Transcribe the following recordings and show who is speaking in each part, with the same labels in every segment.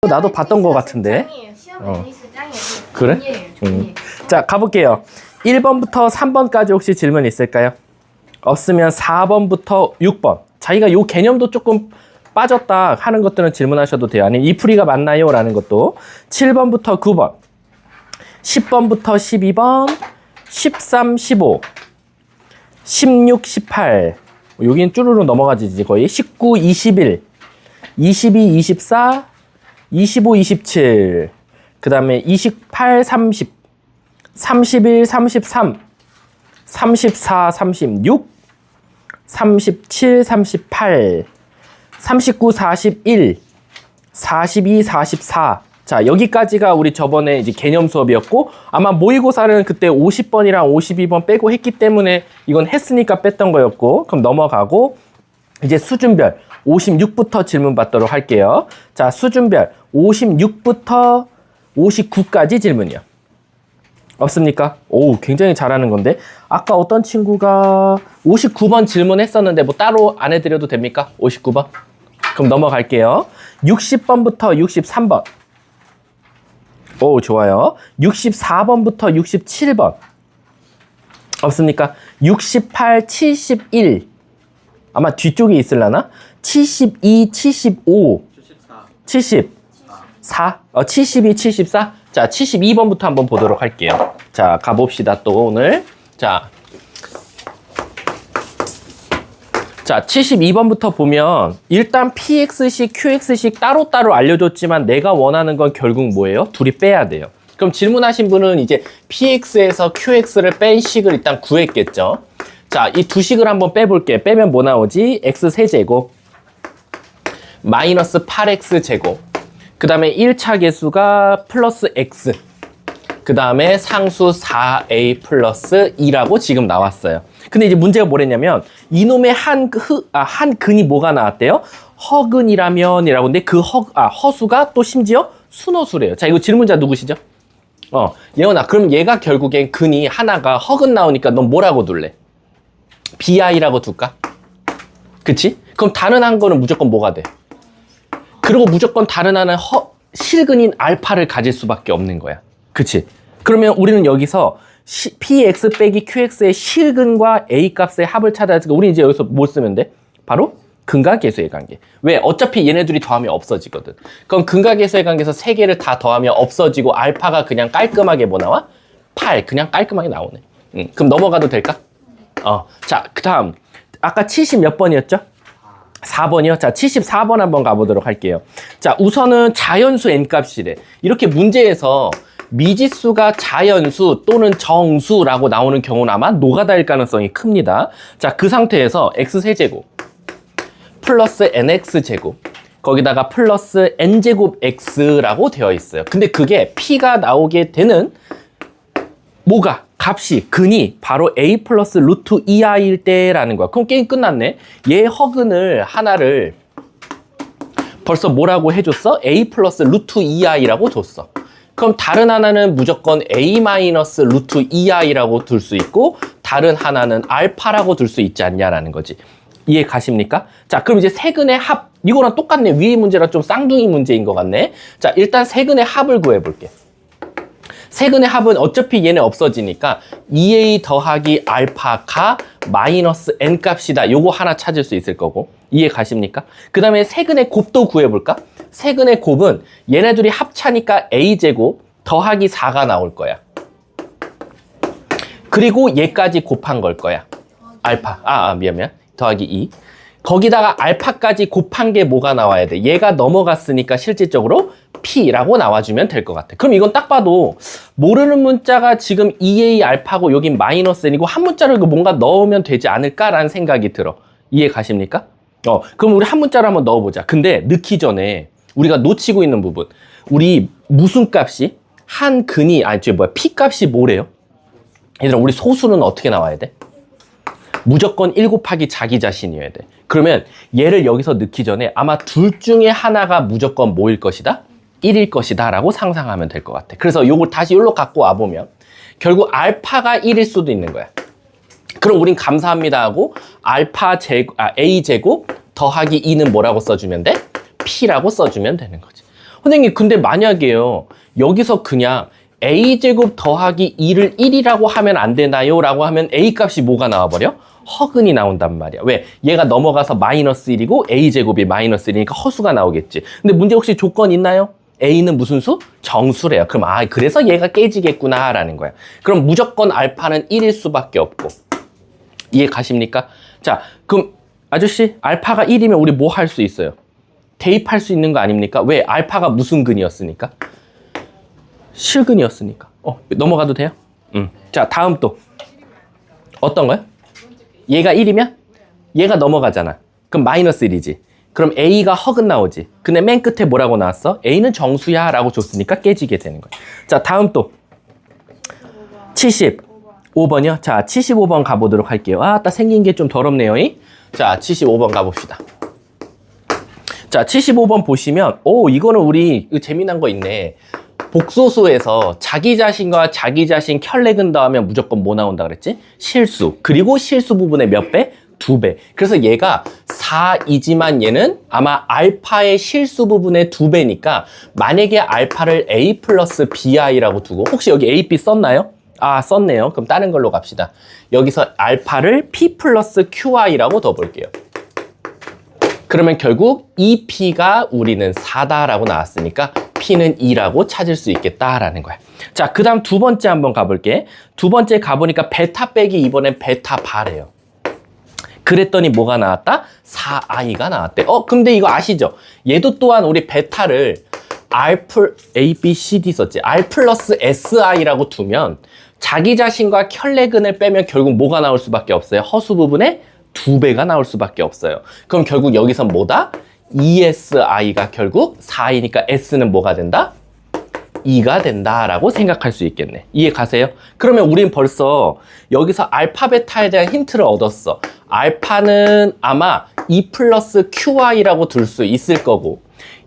Speaker 1: 그거 나도 봤던 거 같은데. 그래? 자, 가볼게요. 1번부터 3번까지 혹시 질문 있을까요? 없으면 4번부터 6번. 자기가 요 개념도 조금 빠졌다 하는 것들은 질문하셔도 돼요. 아니면 이 풀이가 맞나요? 라는 것도. 7번부터 9번, 10번부터 12번, 13, 15, 16, 18. 여긴 쭈루루 넘어가지 거의. 19, 21, 22, 24, 25, 27. 그 다음에 28, 30, 31, 33, 34, 36, 37, 38, 39, 41, 42, 44. 자, 여기까지가 우리 저번에 이제 개념 수업이었고, 아마 모의고사는 그때 50번이랑 52번 빼고 했기 때문에 이건 했으니까 뺐던 거였고, 그럼 넘어가고, 이제 수준별 56부터 질문 받도록 할게요. 자, 수준별 56부터 59까지 질문이요. 없습니까? 오, 굉장히 잘하는 건데. 아까 어떤 친구가 59번 질문했었는데 뭐 따로 안 해드려도 됩니까? 59번? 그럼 넘어갈게요. 60번부터 63번. 오, 좋아요. 64번부터 67번. 없습니까? 68, 71. 아마 뒤쪽에 있으려나? 72, 75. 74. 72, 74. 자, 72번부터 한번 보도록 할게요. 자, 가봅시다, 또 오늘. 자, 72번부터 보면 일단 PX식, QX식 따로따로 알려줬지만 내가 원하는 건 결국 뭐예요? 둘이 빼야 돼요. 그럼 질문하신 분은 이제 PX에서 QX를 뺀 식을 일단 구했겠죠. 자, 이 두 식을 한번 빼볼게. 빼면 뭐 나오지? X 세제곱 마이너스 8X 제곱. 그 다음에 1차 계수가 플러스 X. 그 다음에 상수 4A 플러스 2라고 지금 나왔어요. 근데 이제 문제가 뭐랬냐면 이놈의 한 근이 뭐가 나왔대요? 허근이라면이라고. 근데 그 허수가 또 심지어 순허수래요. 자, 이거 질문자 누구시죠? 예원아, 그럼 얘가 결국엔 근이 하나가 허근 나오니까 넌 뭐라고 둘래? BI라고 둘까? 그치? 그럼 다른 한 거는 무조건 뭐가 돼? 그리고 무조건 다른 하나는 실근인 알파를 가질 수밖에 없는 거야. 그치? 그러면 우리는 여기서 PX 빼기 QX의 실근과 A 값의 합을 찾아야 되니까 우리 이제 여기서 뭐 쓰면 돼? 바로 근과 계수의 관계. 왜? 어차피 얘네들이 더하면 없어지거든. 그럼 근과 계수의 관계에서 세 개를 다 더하면 없어지고 알파가 그냥 깔끔하게 뭐 나와? 8. 그냥 깔끔하게 나오네. 그럼 넘어가도 될까? 자, 그 다음. 아까 70 몇 번이었죠? 4번이요? 자, 74번 한번 가보도록 할게요. 자, 우선은 자연수 n값이래. 이렇게 문제에서 미지수가 자연수 또는 정수라고 나오는 경우는 아마 노가다일 가능성이 큽니다. 자, 그 상태에서 x세제곱 플러스 nx제곱 거기다가 플러스 n제곱 x라고 되어 있어요. 근데 그게 p가 나오게 되는 뭐가? 값이, 근이 바로 a 플러스 루트 2i일 때라는 거야. 그럼 게임 끝났네. 얘 허근을 하나를 벌써 뭐라고 해줬어? a 플러스 루트 2i라고 줬어. 그럼 다른 하나는 무조건 a 마이너스 루트 2i라고 둘 수 있고 다른 하나는 알파라고 둘 수 있지 않냐라는 거지. 이해 가십니까? 자, 그럼 이제 세근의 합. 이거랑 똑같네. 위의 문제랑 좀 쌍둥이 문제인 것 같네. 자, 일단 세근의 합을 구해볼게. 세근의 합은 어차피 얘네 없어지니까 2a 더하기 알파가 마이너스 n 값이다. 요거 하나 찾을 수 있을 거고. 이해 가십니까? 그 다음에 세근의 곱도 구해볼까? 세근의 곱은 얘네들이 합차니까 a제곱 더하기 4가 나올 거야. 그리고 얘까지 곱한 걸 거야. 알파. 미안. 더하기 2. 거기다가 알파까지 곱한 게 뭐가 나와야 돼? 얘가 넘어갔으니까 실질적으로 P라고 나와주면 될 것 같아. 그럼 이건 딱 봐도 모르는 문자가 지금 2A 알파고 여긴 마이너스 N이고 한 문자를 뭔가 넣으면 되지 않을까라는 생각이 들어. 이해 가십니까? 그럼 우리 한 문자를 한번 넣어보자. 근데 넣기 전에 우리가 놓치고 있는 부분. 우리 무슨 값이 한 근이 P 값이 뭐래요? 얘들아, 우리 소수는 어떻게 나와야 돼? 무조건 1 곱하기 자기 자신이어야 돼. 그러면 얘를 여기서 넣기 전에 아마 둘 중에 하나가 무조건 뭐일 것이다? 1일 것이다 라고 상상하면 될 것 같아. 그래서 요걸 다시 여기로 갖고 와보면 결국 알파가 1일 수도 있는 거야. 그럼 우린 감사합니다 하고 A 제곱 더하기 2는 뭐라고 써주면 돼? P라고 써주면 되는 거지. 선생님, 근데 만약에요, 여기서 그냥 a제곱 더하기 2를 1이라고 하면 안 되나요? 라고 하면 a 값이 뭐가 나와버려? 허근이 나온단 말이야. 왜? 얘가 넘어가서 마이너스 1이고 a제곱이 마이너스 1이니까 허수가 나오겠지. 근데 문제 혹시 조건 있나요? a는 무슨 수? 정수래요. 그럼 그래서 얘가 깨지겠구나 라는 거야. 그럼 무조건 알파는 1일 수밖에 없고. 이해 가십니까? 자, 그럼 아저씨, 알파가 1이면 우리 뭐 할 수 있어요? 대입할 수 있는 거 아닙니까? 왜? 알파가 무슨 근이었으니까? 실근이었으니까. 넘어가도 돼요? 자, 다음 또. 어떤 거요? 얘가 1이면? 얘가 넘어가잖아. 그럼 마이너스 1이지. 그럼 a가 허근 나오지. 근데 맨 끝에 뭐라고 나왔어? a는 정수야 라고 줬으니까 깨지게 되는 거야. 자, 다음 또. 75번이요? 자, 75번 가보도록 할게요. 딱 생긴 게 좀 더럽네요. 자, 75번 가봅시다. 자, 75번 보시면, 이거는 우리 재미난 거 있네. 복소수에서 자기 자신과 자기 자신 켤레근 더하면 무조건 뭐 나온다 그랬지? 실수. 그리고 실수 부분의 몇 배? 2배. 그래서 얘가 4이지만 얘는 아마 알파의 실수 부분의 2배니까 만약에 알파를 a 플러스 bi라고 두고 혹시 여기 a, b 썼나요? 썼네요. 그럼 다른 걸로 갑시다. 여기서 알파를 p 플러스 qi라고 더 볼게요. 그러면 결국 이 p가 우리는 4다라고 나왔으니까 p는 2라고 찾을 수 있겠다라는 거야. 자, 그 다음 두 번째 한번 가볼게. 두 번째 가보니까 베타 빼기 이번엔 베타 바래요. 그랬더니 뭐가 나왔다? 4i가 나왔대. 근데 이거 아시죠? 얘도 또한 우리 베타를 A, B, C, D 썼지. R 플러스 SI라고 두면 자기 자신과 켤레근을 빼면 결국 뭐가 나올 수밖에 없어요? 허수 부분에 2배가 나올 수밖에 없어요. 그럼 결국 여기선 뭐다? ESI가 결국 4이니까 S는 뭐가 된다? 2가 된다라고 생각할 수 있겠네. 이해 가세요? 그러면 우린 벌써 여기서 알파 베타에 대한 힌트를 얻었어. 알파는 아마 E 플러스 QI라고 둘 수 있을 거고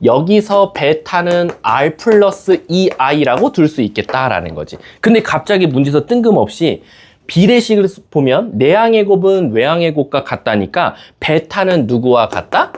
Speaker 1: 여기서 베타는 R 플러스 EI라고 둘 수 있겠다라는 거지. 근데 갑자기 문제에서 뜬금없이 비례식을 보면 내항의 곱은 외항의 곱과 같다니까 베타는 누구와 같다?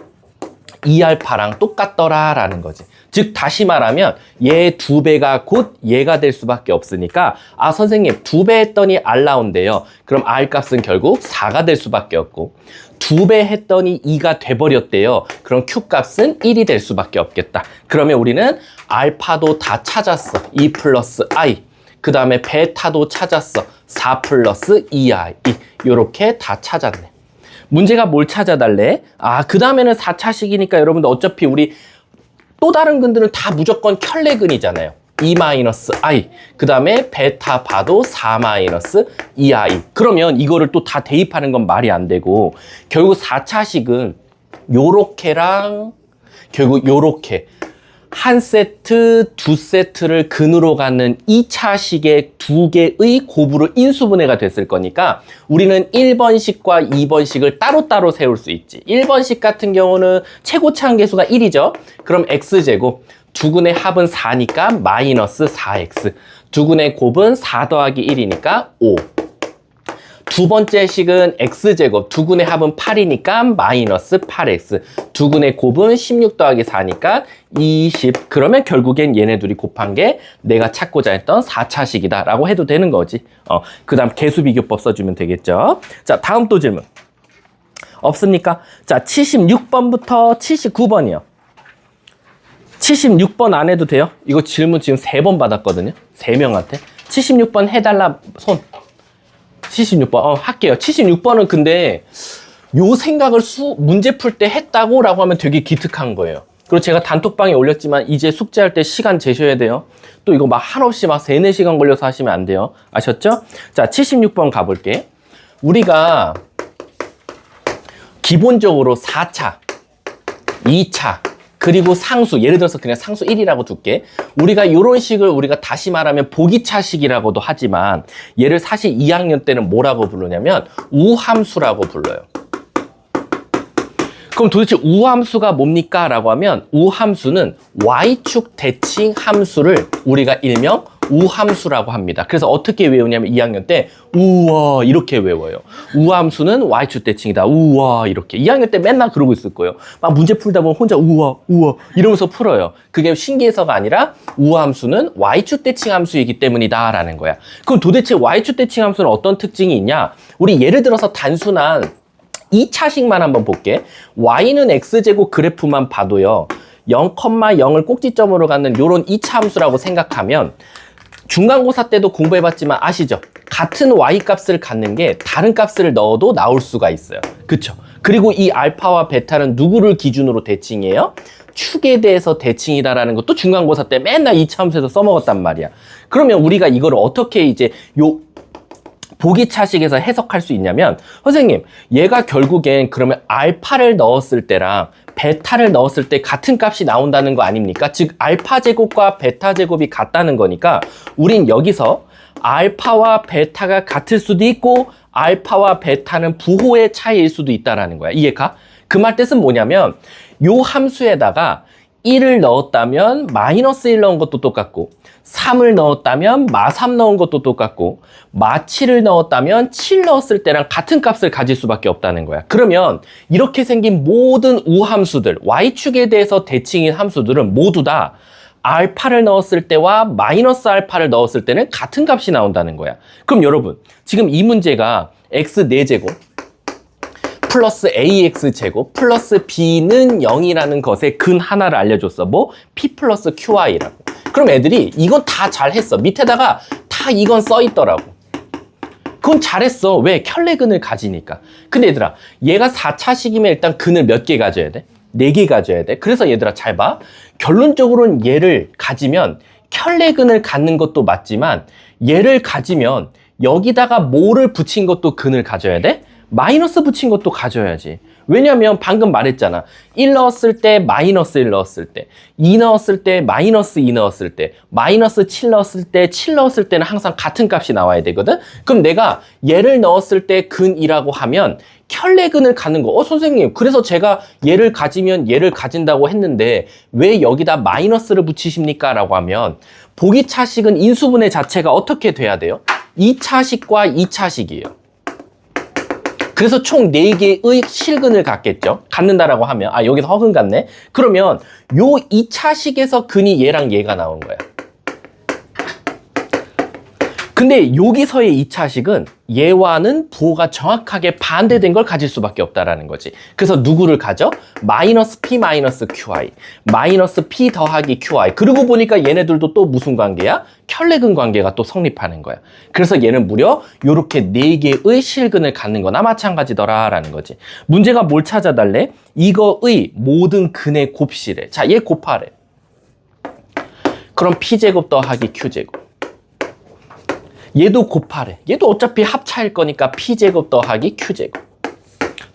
Speaker 1: 2알파랑 똑같더라 라는 거지. 즉 다시 말하면 얘 2배가 곧 얘가 될 수밖에 없으니까 선생님 2배 했더니 R 나온대요. 그럼 R 값은 결국 4가 될 수밖에 없고 2배 했더니 2가 돼버렸대요. 그럼 Q 값은 1이 될 수밖에 없겠다. 그러면 우리는 알파도 다 찾았어. 2 플러스 I. 그 다음에 베타도 찾았어. 4 플러스 2I. 요렇게 다 찾았네. 문제가 뭘 찾아달래? 그 다음에는 4차식이니까 여러분들 어차피 우리 또 다른 근들은 다 무조건 켤레근이잖아요. 2-i. 그 다음에 베타 봐도 4-2i. 그러면 이거를 또 다 대입하는 건 말이 안 되고 결국 4차식은 요렇게랑 결국 요렇게 한 세트, 두 세트를 근으로 갖는 2차식의 두 개의 곱으로 인수분해가 됐을 거니까 우리는 1번식과 2번식을 따로따로 세울 수 있지. 1번식 같은 경우는 최고차 항계수가 1이죠. 그럼 x제곱, 두근의 합은 4니까 마이너스 4x. 두근의 곱은 4 더하기 1이니까 5. 두 번째 식은 x제곱, 두근의 합은 8이니까 마이너스 8x. 두근의 곱은 16 더하기 4니까 20. 그러면 결국엔 얘네 둘이 곱한 게 내가 찾고자 했던 4차식이다 라고 해도 되는 거지. 그 다음 개수비교법 써주면 되겠죠. 자, 다음 또 질문. 없습니까? 자, 76번부터 79번이요. 76번 안 해도 돼요? 이거 질문 지금 3번 받았거든요. 3명한테. 76번 해달라 손. 76번 할게요. 76번은 근데 요 생각을 문제 풀 때 했다고 라고 하면 되게 기특한 거예요. 그리고 제가 단톡방에 올렸지만 이제 숙제할 때 시간 재셔야 돼요. 또 이거 막 한없이 막 3, 4시간 걸려서 하시면 안 돼요. 아셨죠? 자, 76번 가볼게. 우리가 기본적으로 4차, 2차, 그리고 상수, 예를 들어서 그냥 상수 1이라고 둘게. 우리가 이런 식을 우리가 다시 말하면 보기차식이라고도 하지만 얘를 사실 2학년 때는 뭐라고 부르냐면 우함수라고 불러요. 그럼 도대체 우함수가 뭡니까? 라고 하면 우함수는 Y축 대칭 함수를 우리가 일명 우함수라고 합니다. 그래서 어떻게 외우냐면 2학년 때 우와 이렇게 외워요. 우함수는 y축 대칭이다. 우와 이렇게. 2학년 때 맨날 그러고 있을 거예요. 막 문제 풀다 보면 혼자 우와 우와 이러면서 풀어요. 그게 신기해서가 아니라 우함수는 y축 대칭 함수이기 때문이다 라는 거야. 그럼 도대체 y축 대칭 함수는 어떤 특징이 있냐? 우리 예를 들어서 단순한 2차식만 한번 볼게. y는 x제곱 그래프만 봐도요. 0,0을 꼭지점으로 갖는 요런 2차 함수라고 생각하면 중간고사 때도 공부해봤지만 아시죠? 같은 y 값을 갖는 게 다른 값을 넣어도 나올 수가 있어요. 그쵸? 그리고 이 알파와 베타는 누구를 기준으로 대칭이에요? 축에 대해서 대칭이다라는 것도 중간고사 때 맨날 2차 함수에서 써먹었단 말이야. 그러면 우리가 이거를 어떻게 이제 요 보기차식에서 해석할 수 있냐면 선생님 얘가 결국엔 그러면 알파를 넣었을 때랑 베타를 넣었을 때 같은 값이 나온다는 거 아닙니까? 즉 알파 제곱과 베타 제곱이 같다는 거니까 우린 여기서 알파와 베타가 같을 수도 있고 알파와 베타는 부호의 차이일 수도 있다라는 거야. 이해가? 그 말 뜻은 뭐냐면 요 함수에다가 1을 넣었다면 마이너스 1 넣은 것도 똑같고 3을 넣었다면 마3 넣은 것도 똑같고 마7을 넣었다면 7 넣었을 때랑 같은 값을 가질 수밖에 없다는 거야. 그러면 이렇게 생긴 모든 우함수들, y축에 대해서 대칭인 함수들은 모두 다 알파를 넣었을 때와 마이너스 알파를 넣었을 때는 같은 값이 나온다는 거야. 그럼 여러분, 지금 이 문제가 x 4제곱 플러스 ax제곱 플러스 b는 0이라는 것의 근 하나를 알려줬어. 뭐? p 플러스 qi라고. 그럼 애들이 이건 다 잘했어. 밑에다가 다 이건 써있더라고. 그건 잘했어. 왜? 켤레근을 가지니까. 근데 얘들아, 얘가 4차식이면 일단 근을 몇 개 가져야 돼? 4개 가져야 돼. 그래서 얘들아 잘 봐. 결론적으로는 얘를 가지면 켤레근을 갖는 것도 맞지만 얘를 가지면 여기다가 뭐를 붙인 것도 근을 가져야 돼? 마이너스 붙인 것도 가져야지. 왜냐면 방금 말했잖아. 1 넣었을 때 마이너스 1 넣었을 때 2 넣었을 때 마이너스 2 넣었을 때 마이너스 7 넣었을 때 7 넣었을 때는 항상 같은 값이 나와야 되거든. 그럼 내가 얘를 넣었을 때 근이라고 하면 켤레근을 갖는 거. 선생님 그래서 제가 얘를 가지면 얘를 가진다고 했는데 왜 여기다 마이너스를 붙이십니까? 라고 하면 보기차식은 인수분해 자체가 어떻게 돼야 돼요? 2차식과 2차식이에요. 그래서 총 4개의 실근을 갖겠죠. 갖는다라고 하면 여기서 허근 갖네. 그러면 요 2차식에서 근이 얘랑 얘가 나온 거야. 근데 여기서의 2차식은 얘와는 부호가 정확하게 반대된 걸 가질 수밖에 없다라는 거지. 그래서 누구를 가져? 마이너스 p 마이너스 qi 마이너스 p 더하기 qi. 그러고 보니까 얘네들도 또 무슨 관계야? 켤레근 관계가 또 성립하는 거야. 그래서 얘는 무려 요렇게 4개의 실근을 갖는 거나 마찬가지더라 라는 거지. 문제가 뭘 찾아달래? 이거의 모든 근의 곱실에. 자, 얘 곱하래. 그럼 p제곱 더하기 q제곱. 얘도 곱하래. 얘도 어차피 합차일 거니까 p제곱 더하기 q제곱.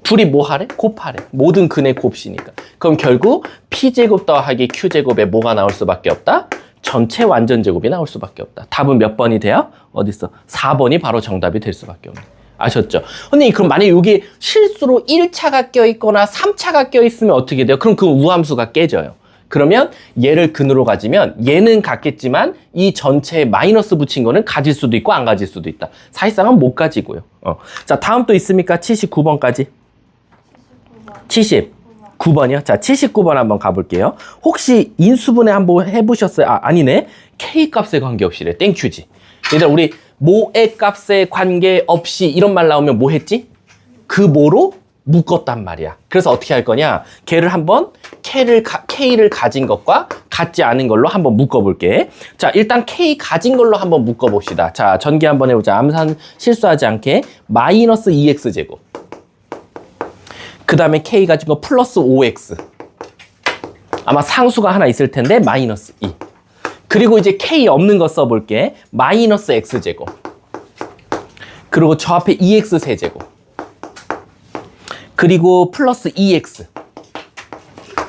Speaker 1: 둘이 뭐 하래? 곱하래. 모든 근의 곱시니까. 그럼 결국 p제곱 더하기 q제곱에 뭐가 나올 수밖에 없다? 전체 완전제곱이 나올 수밖에 없다. 답은 몇 번이 돼요? 어딨어? 4번이 바로 정답이 될 수밖에 없네. 아셨죠? 선생님 그럼 만약에 여기 실수로 1차가 껴있거나 3차가 껴있으면 어떻게 돼요? 그럼 그 우함수가 깨져요. 그러면 얘를 근으로 가지면 얘는 같겠지만 이 전체에 마이너스 붙인 거는 가질 수도 있고 안 가질 수도 있다. 사실상은 못 가지고요. 자, 다음 또 있습니까? 79번까지. 79번이요? 자, 79번 한번 가볼게요. 혹시 인수분해 한번 해보셨어요? 아니네. K값에 관계없이래. 땡큐지. 얘들아, 우리 뭐의 값에 관계없이 이런 말 나오면 뭐 했지? 그 뭐로? 묶었단 말이야. 그래서 어떻게 할 거냐? 걔를 한번 K를 가진 것과 같지 않은 걸로 한번 묶어볼게. 자, 일단 K 가진 걸로 한번 묶어봅시다. 자, 전개 한번 해보자. 암산 실수하지 않게. 마이너스 2x제곱. 그 다음에 K 가진 거 플러스 5x. 아마 상수가 하나 있을 텐데 마이너스 2. 그리고 이제 K 없는 거 써볼게. 마이너스 x제곱. 그리고 저 앞에 2x 세제곱. 그리고 플러스 2x.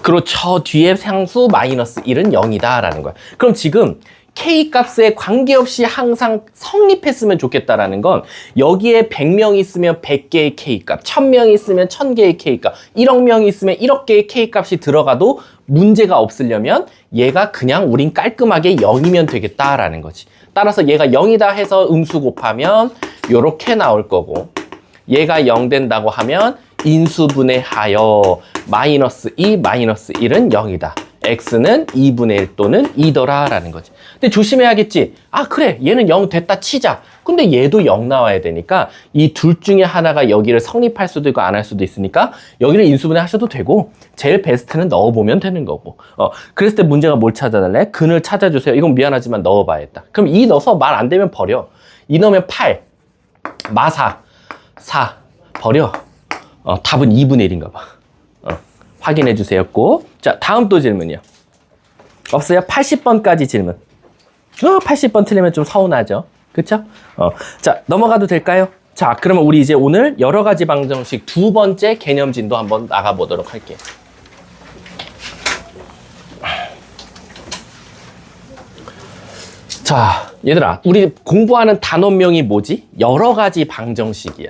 Speaker 1: 그리고 저 뒤에 상수 마이너스 1은 0이다 라는 거야. 그럼 지금 K값에 관계없이 항상 성립했으면 좋겠다라는 건 여기에 100명 있으면 100개의 K값, 1000명 있으면 1000개의 K값, 1억 명이 있으면 1억 개의 K값이 들어가도 문제가 없으려면 얘가 그냥 우린 깔끔하게 0이면 되겠다라는 거지. 따라서 얘가 0이다 해서 음수 곱하면 요렇게 나올 거고, 얘가 0 된다고 하면 인수분해하여 마이너스 2, 마이너스 1은 0이다. x는 2분의 1 또는 2더라 라는 거지. 근데 조심해야겠지. 아 그래 얘는 0 됐다 치자. 근데 얘도 0 나와야 되니까 이 둘 중에 하나가 여기를 성립할 수도 있고 안 할 수도 있으니까 여기를 인수분해 하셔도 되고 제일 베스트는 넣어보면 되는 거고. 그랬을 때 문제가 뭘 찾아달래? 근을 찾아주세요. 이건 미안하지만 넣어봐야겠다. 그럼 2 넣어서 말 안 되면 버려. 2 넣으면 8 마사 4 버려. 답은 2분의 1인가 봐. 확인해 주세요 꼭. 자 다음 또 질문이요. 없어요? 80번까지 질문. 80번 틀리면 좀 서운하죠. 그쵸? 자 넘어가도 될까요? 자 그러면 우리 이제 오늘 여러 가지 방정식 두 번째 개념진도 한번 나가보도록 할게요. 자 얘들아 우리 공부하는 단원명이 뭐지? 여러 가지 방정식이야.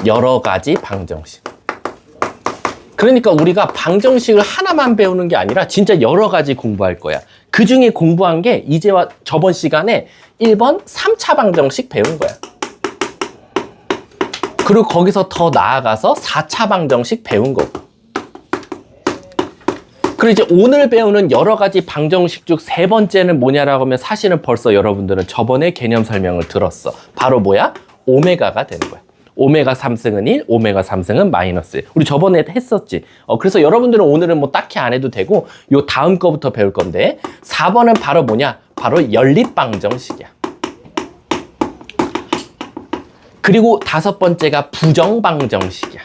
Speaker 1: 여러 가지 방정식. 그러니까 우리가 방정식을 하나만 배우는 게 아니라 진짜 여러 가지 공부할 거야. 그 중에 공부한 게 이제와 저번 시간에 1번 3차 방정식 배운 거야. 그리고 거기서 더 나아가서 4차 방정식 배운 거고. 그리고 이제 오늘 배우는 여러 가지 방정식 중 세 번째는 뭐냐라고 하면 사실은 벌써 여러분들은 저번에 개념 설명을 들었어. 바로 뭐야? 오메가가 되는 거야. 오메가 3승은 1, 오메가 3승은 마이너스 1. 우리 저번에 했었지. 그래서 여러분들은 오늘은 뭐 딱히 안 해도 되고 요 다음 거부터 배울 건데 4번은 바로 뭐냐? 바로 연립방정식이야. 그리고 5번째가 부정방정식이야.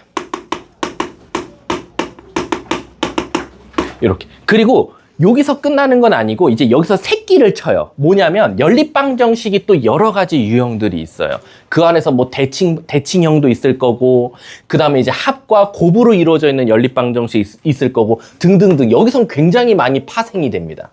Speaker 1: 이렇게. 그리고 여기서 끝나는 건 아니고 이제 여기서 새끼를 쳐요. 뭐냐면 연립방정식이 또 여러 가지 유형들이 있어요. 그 안에서 뭐 대칭형도 있을 거고 그 다음에 이제 합과 곱으로 이루어져 있는 연립방정식이 있을 거고 등등등. 여기선 굉장히 많이 파생이 됩니다.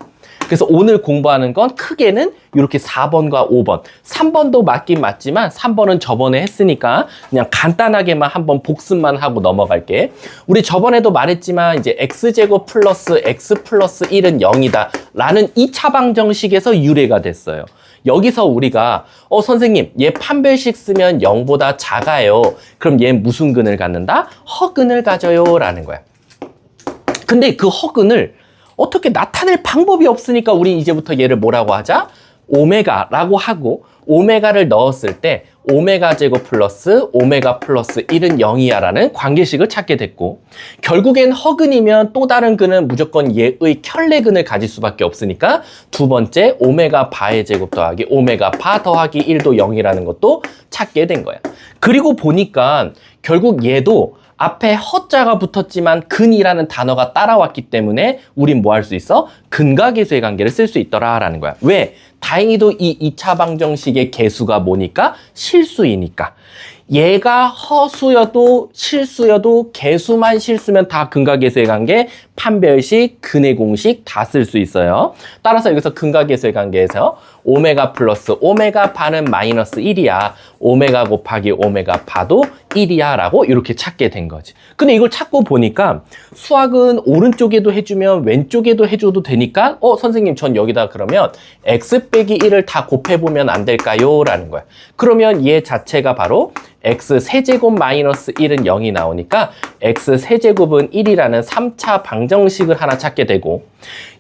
Speaker 1: 그래서 오늘 공부하는 건 크게는 이렇게 4번과 5번. 3번도 맞긴 맞지만 3번은 저번에 했으니까 그냥 간단하게만 한번 복습만 하고 넘어갈게. 우리 저번에도 말했지만 이제 x제곱 플러스 x 플러스 1은 0이다 라는 2차 방정식에서 유래가 됐어요. 여기서 우리가 선생님 얘 판별식 쓰면 0보다 작아요. 그럼 얘 무슨 근을 갖는다? 허근을 가져요 라는 거야. 근데 그 허근을 어떻게 나타낼 방법이 없으니까 우리 이제부터 얘를 뭐라고 하자? 오메가라고 하고 오메가를 넣었을 때 오메가 제곱 플러스 오메가 플러스 1은 0이야 라는 관계식을 찾게 됐고 결국엔 허근이면 또 다른 근은 무조건 얘의 켤레근을 가질 수밖에 없으니까 두 번째 오메가 바의 제곱 더하기 오메가 바 더하기 1도 0이라는 것도 찾게 된 거야. 그리고 보니까 결국 얘도 앞에 허자가 붙었지만 근이라는 단어가 따라왔기 때문에 우린 뭐 할 수 있어? 근과 계수의 관계를 쓸 수 있더라라는 거야. 왜? 다행히도 이 2차 방정식의 계수가 뭐니까? 실수이니까. 얘가 허수여도 실수여도 계수만 실수면 다 근과 계수의 관계, 판별식, 근의 공식 다 쓸 수 있어요. 따라서 여기서 근과 계수의 관계에서 오메가 플러스 오메가 바는 마이너스 1이야. 오메가 곱하기 오메가 바도 1이야 라고 이렇게 찾게 된 거지. 근데 이걸 찾고 보니까 수학은 오른쪽에도 해주면 왼쪽에도 해줘도 되니까 선생님 전 여기다 그러면 x 빼기 1을 다 곱해보면 안 될까요? 라는 거야. 그러면 얘 자체가 바로 x 세제곱 마이너스 1은 0이 나오니까 x 세제곱은 1이라는 3차 방정식을 하나 찾게 되고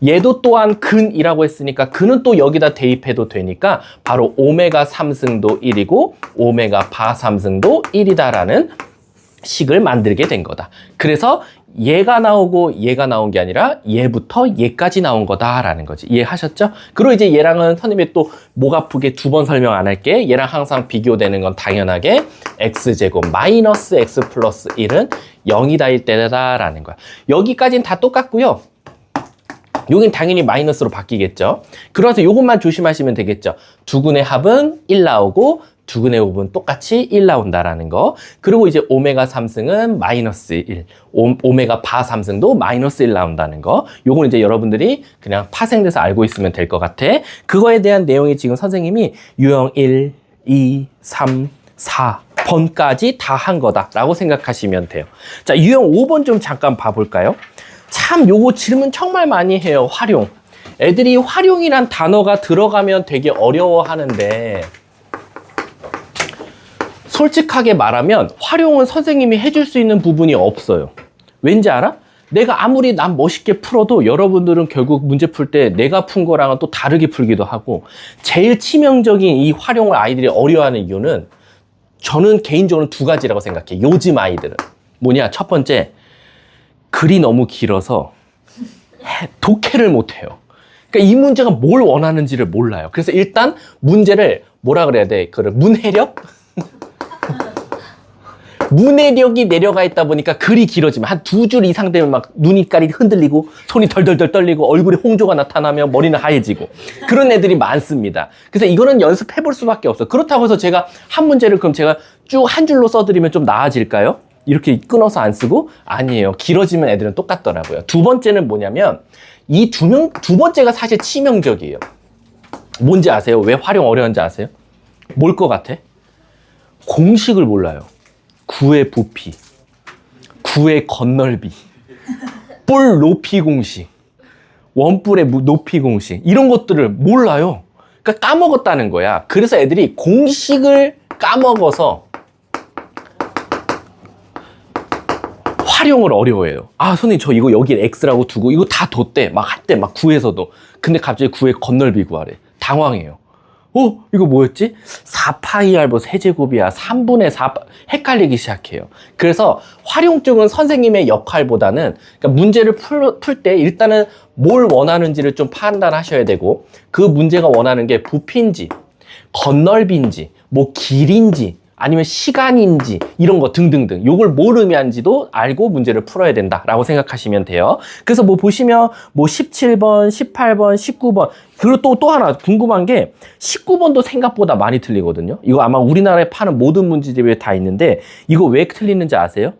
Speaker 1: 얘도 또한 근이라고 했으니까 근은 또 여기다 대입해도 되니까 바로 오메가 3승도 1이고 오메가 바 3승도 1이다라는 식을 만들게 된 거다. 그래서 얘가 나오고 얘가 나온 게 아니라 얘부터 얘까지 나온 거다라는 거지. 이해하셨죠? 그리고 이제 얘랑은 선생님이 또 목 아프게 두 번 설명 안 할게. 얘랑 항상 비교되는 건 당연하게 x제곱 마이너스 x 플러스 1은 0이다일 때다라는 거야. 여기까지는 다 똑같고요. 여긴 당연히 마이너스로 바뀌겠죠. 그래서 이것만 조심하시면 되겠죠. 두 근의 합은 1 나오고 두근의 5분 똑같이 1 나온다라는 거. 그리고 이제 오메가 3승은 마이너스 1. 오메가 바 3승도 마이너스 1 나온다는 거. 요건 이제 여러분들이 그냥 파생돼서 알고 있으면 될 것 같아. 그거에 대한 내용이 지금 선생님이 유형 1, 2, 3, 4번까지 다 한 거다라고 생각하시면 돼요. 자, 유형 5번 좀 잠깐 봐볼까요? 참 요거 질문 정말 많이 해요. 활용. 애들이 활용이란 단어가 들어가면 되게 어려워하는데 솔직하게 말하면 활용은 선생님이 해줄 수 있는 부분이 없어요. 왠지 알아? 내가 아무리 난 멋있게 풀어도 여러분들은 결국 문제 풀 때 내가 푼 거랑은 또 다르게 풀기도 하고 제일 치명적인 이 활용을 아이들이 어려워하는 이유는 저는 개인적으로 두 가지라고 생각해. 요즘 아이들은. 뭐냐? 첫 번째, 글이 너무 길어서 독해를 못해요. 그러니까 이 문제가 뭘 원하는지를 몰라요. 그래서 일단 문제를 뭐라 그래야 돼? 그걸 문해력? 문해력이 내려가 있다 보니까 글이 길어지면 한 2줄 이상 되면 막 눈이깔이 흔들리고 손이 덜덜덜 떨리고 얼굴에 홍조가 나타나면 머리는 하얘지고 그런 애들이 많습니다. 그래서 이거는 연습해 볼 수밖에 없어. 그렇다고 해서 제가 한 문제를 그럼 제가 쭉 한 줄로 써드리면 좀 나아질까요? 이렇게 끊어서 안 쓰고? 아니에요. 길어지면 애들은 똑같더라고요. 두 번째는 뭐냐면 이 두 번째가 사실 치명적이에요. 뭔지 아세요? 왜 활용 어려운지 아세요? 뭘 것 같아? 공식을 몰라요. 구의 부피, 구의 건널비, 뿔 높이 공식, 원뿔의 높이 공식 이런 것들을 몰라요. 그러니까 까먹었다는 거야. 그래서 애들이 공식을 까먹어서 활용을 어려워해요. 아, 선생님 저 이거 여기 X라고 두고 이거 다 뒀대. 막 할 때 막 구에서도. 근데 갑자기 구의 건널비 구하래. 당황해요. 이거 뭐였지? 4파이R 세제곱이야. 3분의 4. 헷갈리기 시작해요. 그래서 활용증은 선생님의 역할보다는 그러니까 문제를 풀 때 일단은 뭘 원하는지를 좀 판단하셔야 되고 그 문제가 원하는 게 부피인지 건널비인지 뭐 길인지 아니면 시간인지 이런 거 등등등 요걸 뭘 의미하는지도 알고 문제를 풀어야 된다라고 생각하시면 돼요. 그래서 뭐 보시면 뭐 17번, 18번, 19번 그리고 또 하나 궁금한 게 19번도 생각보다 많이 틀리거든요. 이거 아마 우리나라에 파는 모든 문제집에 다 있는데 이거 왜 틀리는지 아세요?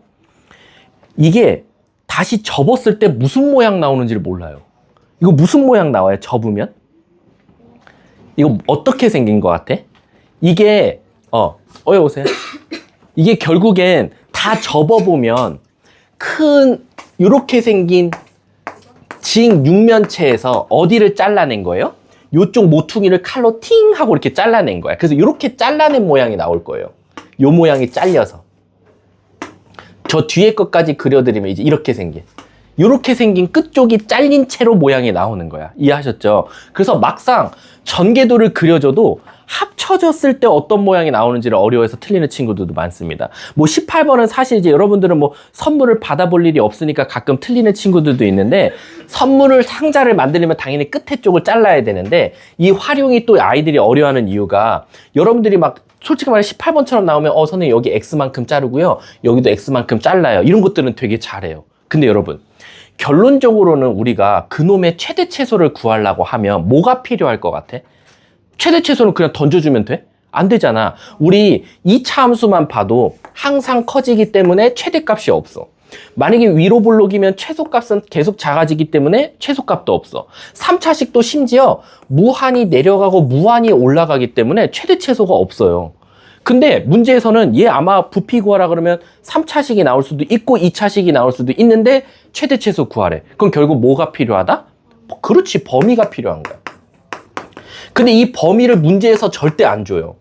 Speaker 1: 이게 다시 접었을 때 무슨 모양 나오는지를 몰라요. 이거 무슨 모양 나와요? 접으면? 이거 어떻게 생긴 것 같아? 이게 오세요. 이게 결국엔 다 접어보면 큰 이렇게 생긴 직 육면체에서 어디를 잘라낸 거예요? 이쪽 모퉁이를 칼로 팅 하고 이렇게 잘라낸 거야. 그래서 이렇게 잘라낸 모양이 나올 거예요. 요 모양이 잘려서. 저 뒤에 것까지 그려드리면 이제 이렇게 생긴 끝쪽이 잘린 채로 모양이 나오는 거야. 이해하셨죠? 그래서 막상 전개도를 그려줘도 합쳐졌을 때 어떤 모양이 나오는지를 어려워해서 틀리는 친구들도 많습니다. 뭐 18번은 사실 이제 여러분들은 뭐 선물을 받아볼 일이 없으니까 가끔 틀리는 친구들도 있는데 선물을 상자를 만들려면 당연히 끝에 쪽을 잘라야 되는데 이 활용이 또 아이들이 어려워하는 이유가 여러분들이 막 솔직히 말해 18번처럼 나오면 선생님 여기 X만큼 자르고요. 여기도 X만큼 잘라요. 이런 것들은 되게 잘해요. 근데 여러분 결론적으로는 우리가 그놈의 최대 최소를 구하려고 하면 뭐가 필요할 것 같아? 최대 최소는 그냥 던져주면 돼? 안 되잖아. 우리 2차 함수만 봐도 항상 커지기 때문에 최대값이 없어. 만약에 위로 볼록이면 최소값은 계속 작아지기 때문에 최소값도 없어. 3차식도 심지어 무한히 내려가고 무한히 올라가기 때문에 최대 최소가 없어요. 근데 문제에서는 얘 아마 부피 구하라 그러면 3차식이 나올 수도 있고 2차식이 나올 수도 있는데 최대 최소 구하래. 그럼 결국 뭐가 필요하다? 그렇지, 범위가 필요한 거야. 근데 이 범위를 문제에서 절대 안 줘요.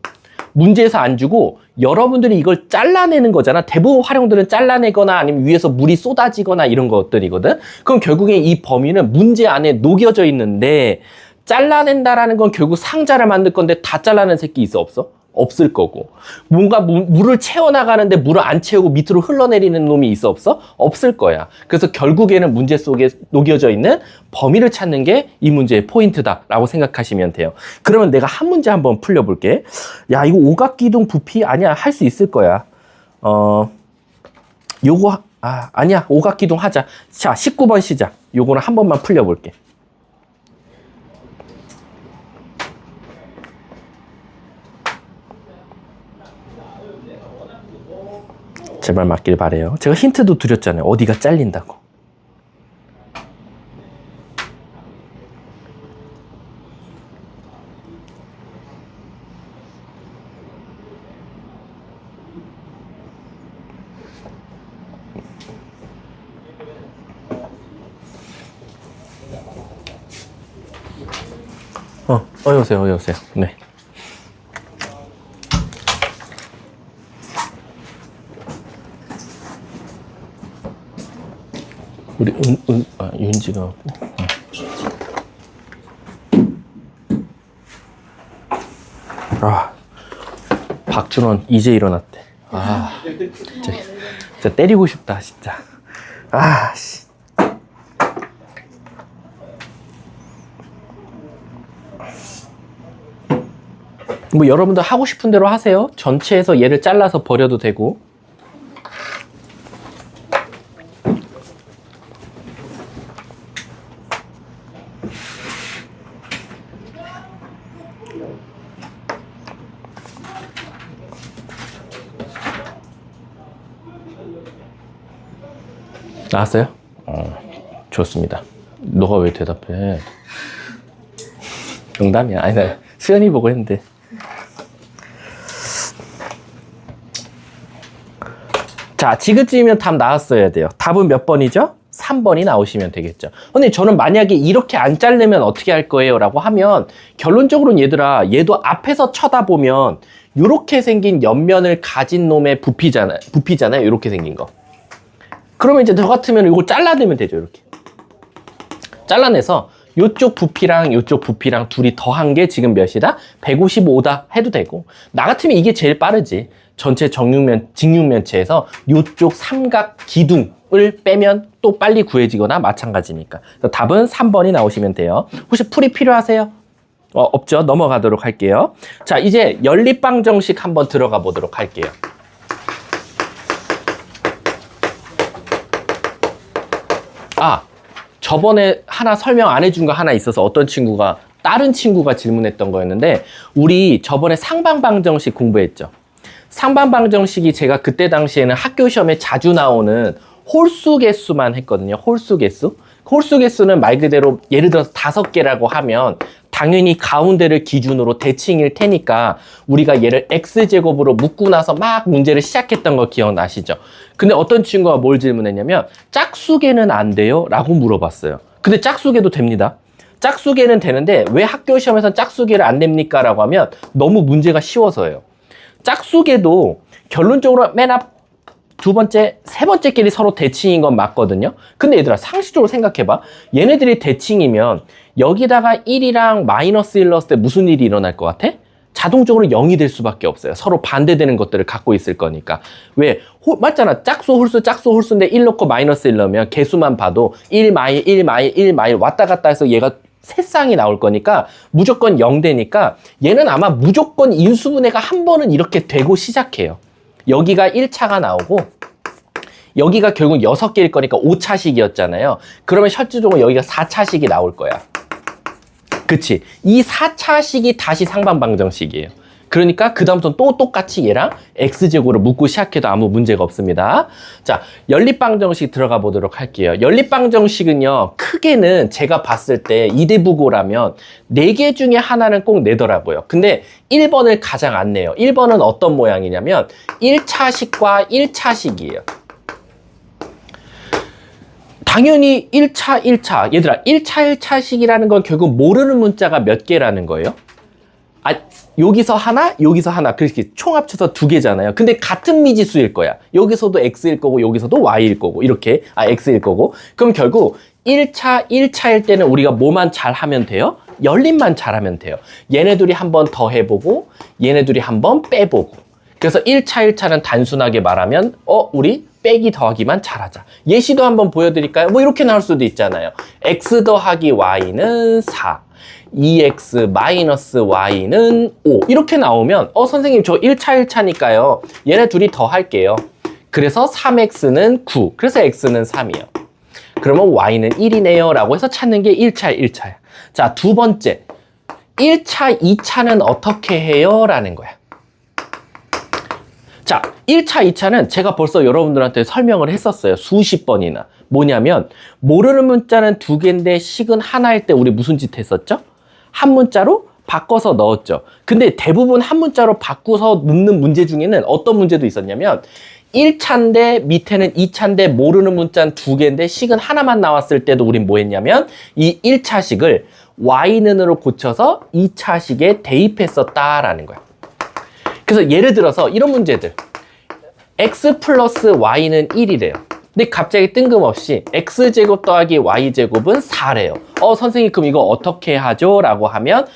Speaker 1: 문제에서 안 주고 여러분들이 이걸 잘라내는 거잖아. 대부분 활용들은 잘라내거나 아니면 위에서 물이 쏟아지거나 이런 것들이거든. 그럼 결국에 이 범위는 문제 안에 녹여져 있는데 잘라낸다라는 건 결국 상자를 만들 건데 다 잘라낸 새끼 있어 없어? 없을 거고 뭔가 물을 채워나가는데 물을 안 채우고 밑으로 흘러내리는 놈이 있어 없어? 없을 거야. 그래서 결국에는 문제 속에 녹여져 있는 범위를 찾는 게 이 문제의 포인트다라고 생각하시면 돼요. 그러면 내가 한 문제 한번 풀려볼게. 야, 이거 오각기둥 부피 아니야, 할 수 있을 거야. 요거 아니야, 오각기둥 하자. 자, 19번 시작. 요거는 한 번만 풀려볼게. 제발 맞길 바래요. 제가 힌트도 드렸잖아요. 어디가 잘린다고. 어여 오세요, 어여 오세요. 네. 우리 윤지가 없고. 박준원 이제 일어났대. 진짜 때리고 싶다, 진짜. 씨. 뭐 여러분들 하고 싶은 대로 하세요. 전체에서 얘를 잘라서 버려도 되고. 나왔어요? 좋습니다. 너가 왜 대답해? 농담이야. 아니, 나 수연이 보고 했는데. 자, 지금쯤이면 답 나왔어야 돼요. 답은 몇 번이죠? 3번이 나오시면 되겠죠. 근데 저는 만약에 이렇게 안 자르면 어떻게 할 거예요? 라고 하면 결론적으로는 얘들아, 얘도 앞에서 쳐다보면 이렇게 생긴 옆면을 가진 놈의 부피잖아요. 이렇게 생긴 거. 그러면 이제 저 같으면 이걸 잘라내면 되죠. 이렇게 잘라내서 이쪽 부피랑 이쪽 부피랑 둘이 더한 게 지금 몇이다? 155다 해도 되고, 나 같으면 이게 제일 빠르지. 전체 직육면체에서 이쪽 삼각 기둥을 빼면 또 빨리 구해지거나 마찬가지니까. 그래서 답은 3번이 나오시면 돼요. 혹시 풀이 필요하세요? 없죠? 넘어가도록 할게요. 자, 이제 연립방정식 한번 들어가 보도록 할게요. 저번에 하나 설명 안 해준 거 하나 있어서 다른 친구가 질문했던 거였는데, 우리 저번에 상반방정식 공부했죠. 상반방정식이 제가 그때 당시에는 학교 시험에 자주 나오는 홀수 개수만 했거든요. 홀수 개수. 홀수 개수는 말 그대로 예를 들어서 5개라고 하면 당연히 가운데를 기준으로 대칭일 테니까 우리가 얘를 x제곱으로 묶고 나서 막 문제를 시작했던 거 기억나시죠? 근데 어떤 친구가 뭘 질문했냐면 짝수개는 안 돼요? 라고 물어봤어요. 근데 짝수개도 됩니다. 짝수개는 되는데 왜 학교 시험에서는 짝수개를 안 냅니까? 라고 하면 너무 문제가 쉬워서예요. 짝수개도 결론적으로 맨 앞 두 번째, 세 번째끼리 서로 대칭인 건 맞거든요. 근데 얘들아, 상식적으로 생각해봐. 얘네들이 대칭이면 여기다가 1이랑 마이너스 1 넣었을 때 무슨 일이 일어날 것 같아? 자동적으로 0이 될 수밖에 없어요. 서로 반대되는 것들을 갖고 있을 거니까. 왜? 맞잖아. 짝수, 홀수인데 1 넣고 마이너스 1 넣으면 개수만 봐도 1 마이, 1 마이, 1 마이 왔다 갔다 해서 얘가 세 쌍이 나올 거니까 무조건 0 되니까 얘는 아마 무조건 인수분해가 한 번은 이렇게 되고 시작해요. 여기가 1차가 나오고 여기가 결국 6개일 거니까 5차식이었잖아요. 그러면 실질적으로 여기가 4차식이 나올 거야. 그치? 이 4차식이 다시 상반방정식이에요. 그러니까 그 다음부터는 또 똑같이 얘랑 x제곱으로 묶고 시작해도 아무 문제가 없습니다. 자, 연립방정식 들어가 보도록 할게요. 연립방정식은요, 크게는 제가 봤을 때 이대부고라면 4개 중에 하나는 꼭 내더라고요. 근데 1번을 가장 안 내요. 1번은 어떤 모양이냐면 1차식과 1차식이에요. 당연히 1차. 얘들아, 1차식이라는 건 결국 모르는 문자가 몇 개라는 거예요? 여기서 하나, 여기서 하나. 그렇게 총 합쳐서 2개잖아요. 근데 같은 미지수일 거야. 여기서도 x일 거고, 여기서도 y일 거고, 이렇게, x일 거고. 그럼 결국 1차일 때는 우리가 뭐만 잘하면 돼요? 연립만 잘하면 돼요. 얘네 둘이 한 번 더 해보고, 얘네 둘이 한 번 빼보고. 그래서 1차는 단순하게 말하면, 우리 빼기 더하기만 잘하자. 예시도 한번 보여드릴까요? 뭐 이렇게 나올 수도 있잖아요. x 더하기 y는 4. 2x 마이너스 y는 5 이렇게 나오면 선생님 저 1차니까요 얘네 둘이 더 할게요. 그래서 3x는 9 그래서 x는 3이에요. 그러면 y는 1이네요 라고 해서 찾는 게 1차야. 자, 두 번째 1차, 2차는 어떻게 해요? 라는 거야. 자, 1차, 2차는 제가 벌써 여러분들한테 설명을 했었어요. 수십 번이나. 뭐냐면 모르는 문자는 두 개인데 식은 하나일 때 우리 무슨 짓 했었죠? 한 문자로 바꿔서 넣었죠. 근데 대부분 한 문자로 바꾸서 넣는 문제 중에는 어떤 문제도 있었냐면 1차인데 밑에는 2차인데 모르는 문자는 두 개인데 식은 하나만 나왔을 때도 우린 뭐 했냐면 이 1차식을 y는으로 고쳐서 2차식에 대입했었다라는 거야. 그래서 예를 들어서 이런 문제들. x 플러스 y는 1이래요. 근데 갑자기 뜬금없이 x제곱 더하기 y제곱은 4래요. 선생님 그럼 이거 어떻게 하죠? 라고 하면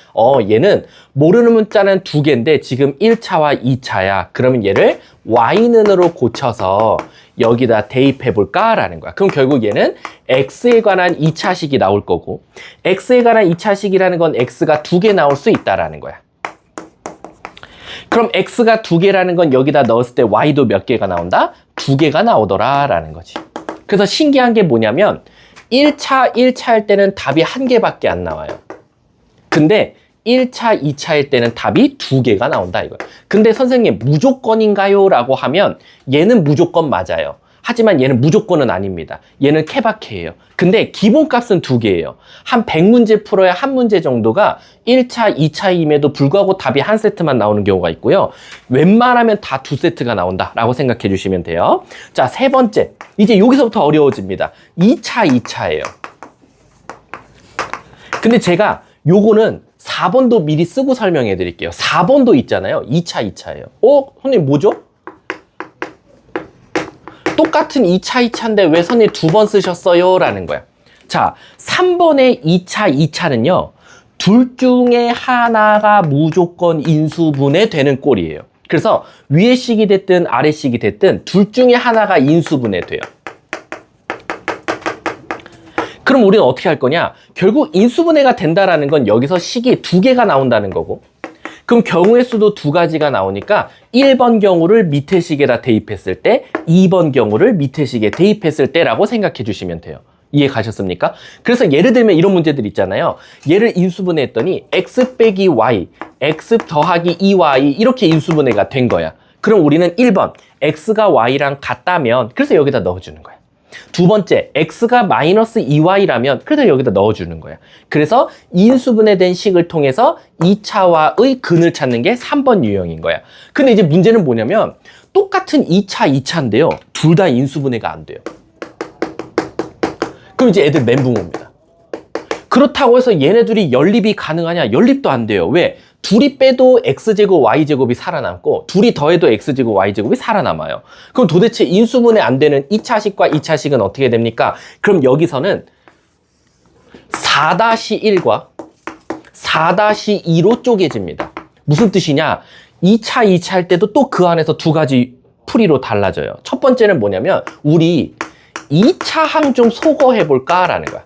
Speaker 1: 얘는 모르는 문자는 두 개인데 지금 1차와 2차야. 그러면 얘를 y는으로 고쳐서 여기다 대입해 볼까? 라는 거야. 그럼 결국 얘는 x에 관한 2차식이 나올 거고 x에 관한 2차식이라는 건 x가 두 개 나올 수 있다라는 거야. 그럼 x가 두 개라는 건 여기다 넣었을 때 y도 몇 개가 나온다? 두 개가 나오더라 라는 거지. 그래서 신기한 게 뭐냐면 1차일 때는 답이 한 개밖에 안 나와요. 근데 1차, 2차일 때는 답이 두 개가 나온다 이거야. 근데 선생님 무조건인가요? 라고 하면 얘는 무조건 맞아요. 하지만 얘는 무조건은 아닙니다. 얘는 케바케예요. 근데 기본값은 두 개예요. 한 100문제 풀어야 한 문제 정도가 1차, 2차임에도 불구하고 답이 한 세트만 나오는 경우가 있고요. 웬만하면 다 두 세트가 나온다 라고 생각해 주시면 돼요. 자, 세 번째. 이제 여기서부터 어려워집니다. 2차예요. 근데 제가 요거는 4번도 미리 쓰고 설명해 드릴게요. 4번도 있잖아요. 2차예요. 선생님 뭐죠? 똑같은 2차인데 왜 선생님 두 번 쓰셨어요? 라는 거야. 자, 3번의 2차는요. 둘 중에 하나가 무조건 인수분해 되는 꼴이에요. 그래서 위의 식이 됐든 아래 식이 됐든 둘 중에 하나가 인수분해 돼요. 그럼 우리는 어떻게 할 거냐? 결국 인수분해가 된다라는 건 여기서 식이 두 개가 나온다는 거고 그럼 경우의 수도 두 가지가 나오니까 1번 경우를 밑에 식에다 대입했을 때 2번 경우를 밑에 식에 대입했을 때라고 생각해 주시면 돼요. 이해 가셨습니까? 그래서 예를 들면 이런 문제들 있잖아요. 얘를 인수분해했더니 x 빼기 y, x 더하기 2y 이렇게 인수분해가 된 거야. 그럼 우리는 1번 x가 y랑 같다면 그래서 여기다 넣어주는 거야. 두 번째, x가 마이너스 2y라면 그래서 여기다 넣어주는 거야. 그래서 인수분해된 식을 통해서 2차와의 근을 찾는 게 3번 유형인 거야. 근데 이제 문제는 뭐냐면 똑같은 2차인데요. 둘 다 인수분해가 안 돼요. 그럼 이제 애들 멘붕 옵니다. 그렇다고 해서 얘네들이 연립이 가능하냐? 연립도 안 돼요. 왜? 둘이 빼도 x제곱 y제곱이 살아남고 둘이 더해도 x제곱 y제곱이 살아남아요. 그럼 도대체 인수분해 안 되는 2차식과 2차식은 어떻게 됩니까? 그럼 여기서는 4-1과 4-2로 쪼개집니다. 무슨 뜻이냐? 2차 할 때도 또 그 안에서 두 가지 풀이로 달라져요. 첫 번째는 뭐냐면 우리 2차 항 좀 소거해볼까? 라는 거야.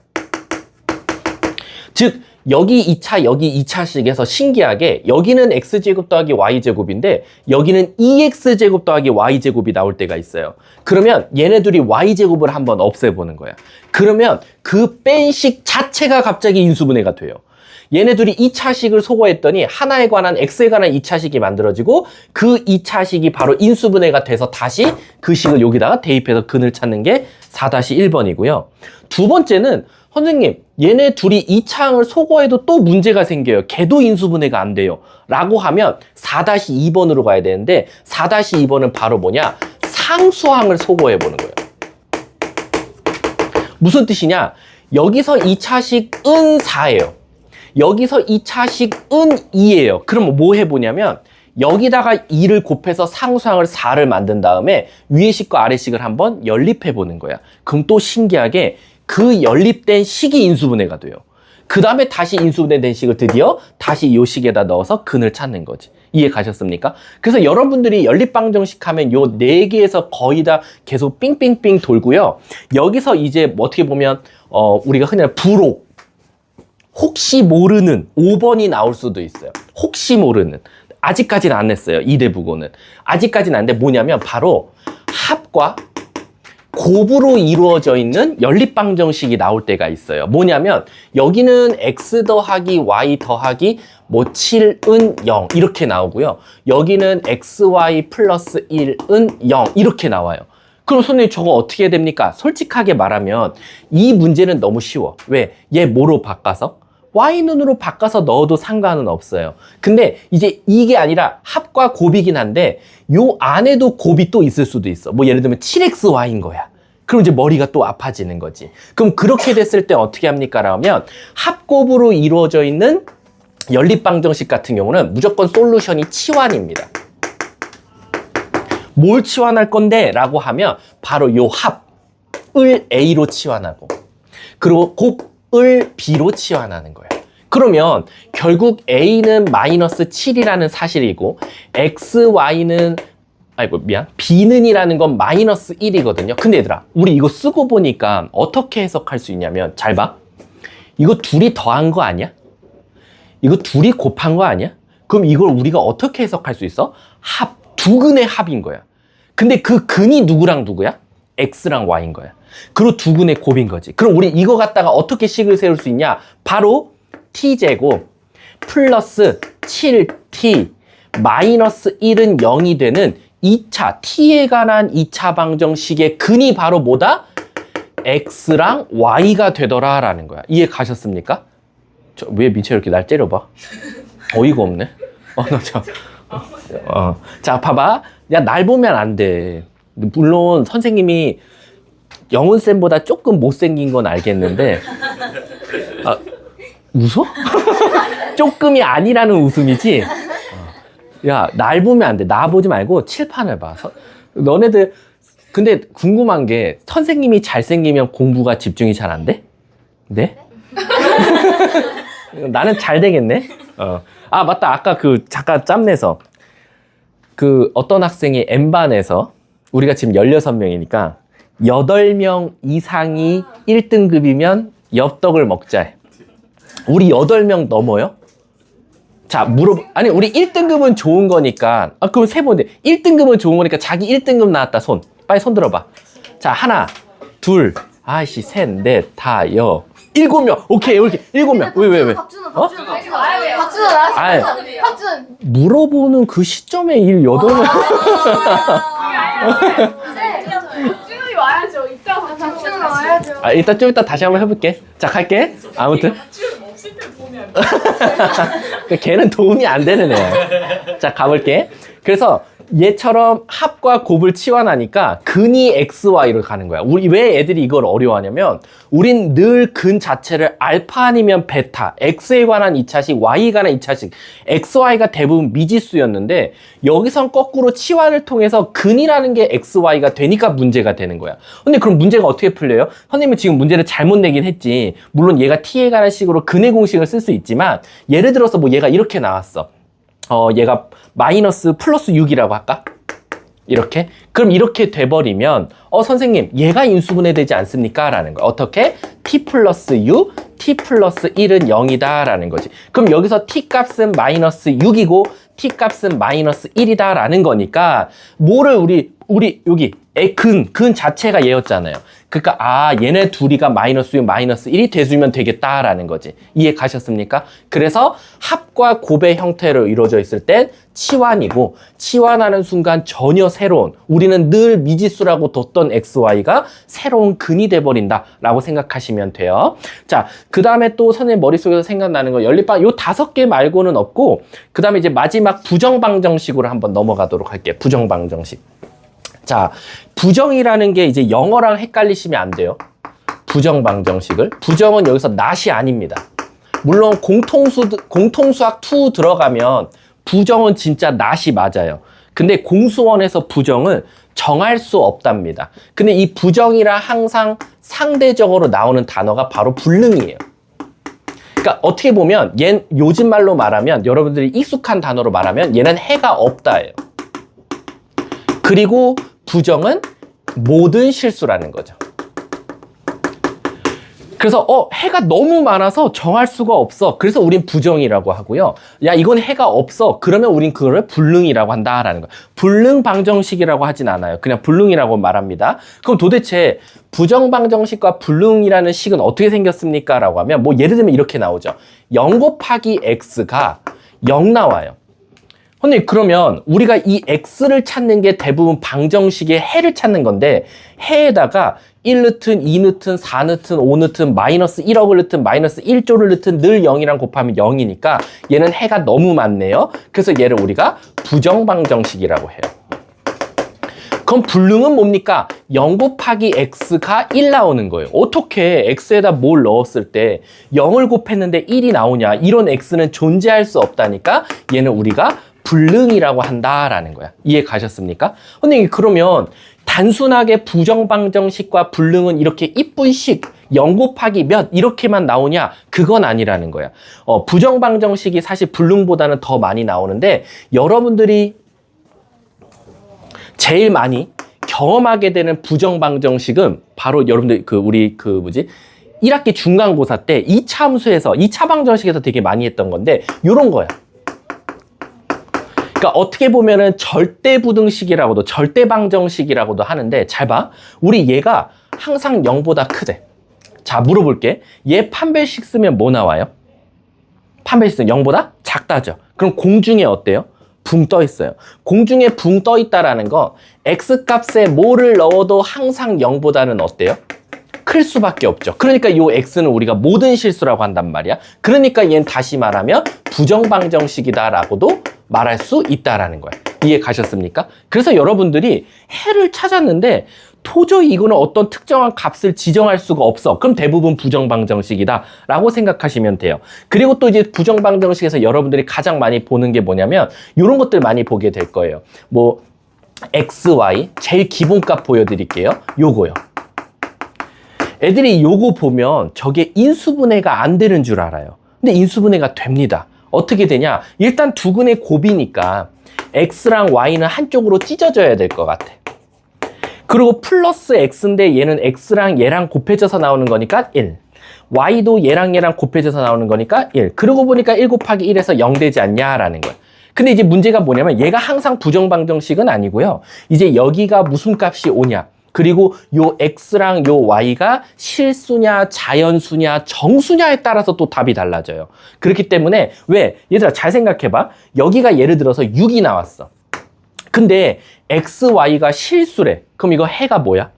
Speaker 1: 즉 여기 2차, 여기 2차식에서 신기하게 여기는 x제곱 더하기 y제곱인데 여기는 2x제곱 더하기 y제곱이 나올 때가 있어요. 그러면 얘네들이 y제곱을 한번 없애보는 거야. 그러면 그 뺀 식 자체가 갑자기 인수분해가 돼요. 얘네들이 2차식을 소거했더니 하나에 관한 x에 관한 2차식이 만들어지고 그 2차식이 바로 인수분해가 돼서 다시 그 식을 여기다가 대입해서 근을 찾는 게 4-1번이고요. 두 번째는 선생님 얘네 둘이 2차항을 소거해도 또 문제가 생겨요. 걔도 인수분해가 안 돼요. 라고 하면 4-2번으로 가야 되는데 4-2번은 바로 뭐냐? 상수항을 소거해 보는 거예요. 무슨 뜻이냐? 여기서 2차식은 4예요. 여기서 2차식은 2예요. 그럼 뭐 해보냐면 여기다가 2를 곱해서 상수항을 4를 만든 다음에 위의 식과 아래 식을 한번 연립해 보는 거야. 그럼 또 신기하게 그 연립된 식이 인수분해가 돼요. 그 다음에 다시 인수분해된 식을 드디어 다시 이 식에다 넣어서 근을 찾는 거지. 이해 가셨습니까? 그래서 여러분들이 연립방정식 하면 요 4개에서 거의 다 계속 삥삥삥 돌고요. 여기서 이제 어떻게 보면 우리가 흔히 부록, 혹시 모르는 5번이 나올 수도 있어요. 혹시 모르는. 아직까지는 안 냈어요. 이대부고는. 아직까지는 안 돼. 뭐냐면 바로 합과 곱으로 이루어져 있는 연립방정식이 나올 때가 있어요. 뭐냐면 여기는 x 더하기 y 더하기 뭐 7은 0 이렇게 나오고요. 여기는 xy 플러스 1은 0 이렇게 나와요. 그럼 선생님 저거 어떻게 됩니까? 솔직하게 말하면 이 문제는 너무 쉬워. 왜? 얘 뭐로 바꿔서? y눈으로 바꿔서 넣어도 상관은 없어요. 근데 이제 이게 아니라 합과 곱이긴 한데 요 안에도 곱이 또 있을 수도 있어. 뭐 예를 들면 7xy인 거야. 그럼 이제 머리가 또 아파지는 거지. 그럼 그렇게 됐을 때 어떻게 합니까? 라면 합곱으로 이루어져 있는 연립방정식 같은 경우는 무조건 솔루션이 치환입니다. 뭘 치환할 건데? 라고 하면 바로 요 합을 A로 치환하고 그리고 곱을 B로 치환하는 거예요. 그러면 결국 A는 마이너스 7이라는 사실이고 XY는 B는이라는 건 마이너스 1이거든요. 근데 얘들아, 우리 이거 쓰고 보니까 어떻게 해석할 수 있냐면 잘 봐. 이거 둘이 더한 거 아니야? 이거 둘이 곱한 거 아니야? 그럼 이걸 우리가 어떻게 해석할 수 있어? 두 근의 합인 거야. 근데 그 근이 누구랑 누구야? X랑 Y인 거야. 그리고 두 근의 곱인 거지. 그럼 우리 이거 갖다가 어떻게 식을 세울 수 있냐? 바로 t제곱 플러스 7t 마이너스 1은 0이 되는 2차, t에 관한 2차 방정식의 근이 바로 뭐다? x랑 y가 되더라 라는 거야. 이해 가셨습니까? 왜 민채 이렇게 날 째려봐? 어이가 없네. 자, 봐봐. 야, 날 보면 안 돼. 물론 선생님이 영훈쌤보다 조금 못생긴 건 알겠는데 웃어? 조금이 아니라는 웃음이지? 야, 날 보면 안 돼. 나 보지 말고 칠판을 봐. 너네들 근데 궁금한 게 선생님이 잘생기면 공부가 집중이 잘 안 돼? 네? 나는 잘 되겠네? 아, 맞다. 아까 잠깐 짬내서 어떤 학생이 N반에서 우리가 지금 16명이니까 8명 이상이 1등급이면 엽떡을 먹자. 우리 8명 넘어요? 자, 아니, 우리 1등급은 좋은 거니까. 그럼 세 번째. 1등급은 좋은 거니까 자기 1등급 나왔다, 손. 빨리 손 들어봐. 자, 하나, 둘, 아이씨, 셋, 넷, 다, 7명. 오케이, 이렇게. 7명. 왜?
Speaker 2: 박준호 나왔어. 박준.
Speaker 1: 물어보는 그 시점에 8명.
Speaker 2: 박준호이 와야죠. 이따 박준호 와야죠.
Speaker 1: 일단 좀 이따 다시 한번 해볼게. 자, 갈게. 아무튼.
Speaker 2: 없을 때 보면 안 돼.
Speaker 1: 걔는 도움이 안 되는 애야. 자, 가볼게. 그래서 얘처럼 합과 곱을 치환하니까 근이 XY로 가는 거야. 우리 왜 애들이 이걸 어려워하냐면 우린 늘 근 자체를 알파 아니면 베타, X에 관한 2차식, Y에 관한 2차식, XY가 대부분 미지수였는데 여기선 거꾸로 치환을 통해서 근이라는 게 XY가 되니까 문제가 되는 거야. 근데 그럼 문제가 어떻게 풀려요? 선생님은 지금 문제를 잘못 내긴 했지. 물론 얘가 T에 관한 식으로 근의 공식을 쓸 수 있지만 예를 들어서 뭐 얘가 이렇게 나왔어. 얘가 마이너스 플러스 6이라고 할까? 이렇게? 그럼 이렇게 돼버리면 선생님 얘가 인수분해되지 않습니까? 라는 거야. 어떻게? t 플러스 6, t 플러스 1은 0이다 라는 거지. 그럼 여기서 t 값은 마이너스 6이고 t 값은 마이너스 1이다 라는 거니까 뭐를 우리 여기 근 자체가 얘였잖아요. 그러니까 얘네 둘이가 마이너스 6, 마이너스 1이 돼주면 되겠다라는 거지. 이해 가셨습니까? 그래서 합과 곱의 형태로 이루어져 있을 땐 치환이고 치환하는 순간 전혀 새로운 우리는 늘 미지수라고 뒀던 XY가 새로운 근이 돼버린다 라고 생각하시면 돼요. 자, 그 다음에 또 선생님 머릿속에서 생각나는 거 연립방 요 5개 말고는 없고 그 다음에 이제 마지막 부정방정식으로 한번 넘어가도록 할게요. 부정방정식. 자, 부정이라는 게 이제 영어랑 헷갈리시면 안 돼요. 부정방정식을. 부정은 여기서 not이 아닙니다. 물론 공통수학 2 들어가면 부정은 진짜 not이 맞아요. 근데 공수원에서 부정을 정할 수 없답니다. 근데 이 부정이랑 항상 상대적으로 나오는 단어가 바로 불능이에요. 그러니까 어떻게 보면 요즘 말로 말하면 여러분들이 익숙한 단어로 말하면 얘는 해가 없다예요. 그리고 부정은 모든 실수라는 거죠. 그래서 해가 너무 많아서 정할 수가 없어. 그래서 우린 부정이라고 하고요. 야, 이건 해가 없어. 그러면 우린 그거를 불능이라고 한다라는 거예요. 불능방정식이라고 하진 않아요. 그냥 불능이라고 말합니다. 그럼 도대체 부정방정식과 불능이라는 식은 어떻게 생겼습니까? 라고 하면 뭐 예를 들면 이렇게 나오죠. 0 곱하기 x가 0 나와요. 근데 그러면 우리가 이 x를 찾는 게 대부분 방정식의 해를 찾는 건데 해에다가 1느튼, 2느튼, 4느튼, 5느튼, 마이너스 1억을 넣든 마이너스 1조를 넣든 늘 0이랑 곱하면 0이니까 얘는 해가 너무 많네요. 그래서 얘를 우리가 부정방정식이라고 해요. 그럼 불능은 뭡니까? 0 곱하기 x가 1 나오는 거예요. 어떻게 x에다 뭘 넣었을 때 0을 곱했는데 1이 나오냐? 이런 x는 존재할 수 없다니까 얘는 우리가 불능이라고 한다라는 거야. 이해 가셨습니까? 근데 그러면 단순하게 부정방정식과 불능은 이렇게 이쁜 식 0 곱하기 몇 이렇게만 나오냐? 그건 아니라는 거야. 부정방정식이 사실 불능보다는 더 많이 나오는데 여러분들이 제일 많이 경험하게 되는 부정방정식은 바로 여러분들 우리 1학기 중간고사 때 2차 함수에서 2차 방정식에서 되게 많이 했던 건데 요런 거야. 그러니까 어떻게 보면은 절대부등식이라고도 절대방정식이라고도 하는데 잘 봐. 우리 얘가 항상 0보다 크대. 자, 물어볼게. 얘 판별식 쓰면 뭐 나와요? 판별식 쓰면 0보다 작다죠. 그럼 공중에 어때요? 붕 떠 있어요. 공중에 붕 떠 있다라는 거 x값에 뭐를 넣어도 항상 0보다는 어때요? 클 수밖에 없죠. 그러니까 이 x는 우리가 모든 실수라고 한단 말이야. 그러니까 얘는 다시 말하면 부정방정식이다라고도 말할 수 있다라는 거야. 이해 가셨습니까? 그래서 여러분들이 해를 찾았는데 도저히 이거는 어떤 특정한 값을 지정할 수가 없어. 그럼 대부분 부정방정식이다라고 생각하시면 돼요. 그리고 또 이제 부정방정식에서 여러분들이 가장 많이 보는 게 뭐냐면 이런 것들 많이 보게 될 거예요. 뭐 x, y 제일 기본값 보여드릴게요. 요거요. 애들이 요거 보면 저게 인수분해가 안 되는 줄 알아요. 근데 인수분해가 됩니다. 어떻게 되냐? 일단 두근의 곱이니까 x랑 y는 한쪽으로 찢어져야 될 것 같아. 그리고 플러스 x인데 얘는 x랑 얘랑 곱해져서 나오는 거니까 1. y도 얘랑 곱해져서 나오는 거니까 1. 그러고 보니까 1 곱하기 1에서 0 되지 않냐라는 거야. 근데 이제 문제가 뭐냐면 얘가 항상 부정방정식은 아니고요. 이제 여기가 무슨 값이 오냐. 그리고 요 x랑 요 y가 실수냐 자연수냐 정수냐에 따라서 또 답이 달라져요. 그렇기 때문에 왜? 얘들아 잘 생각해봐. 여기가 예를 들어서 6이 나왔어. 근데 x, y가 실수래. 그럼 이거 해가 뭐야?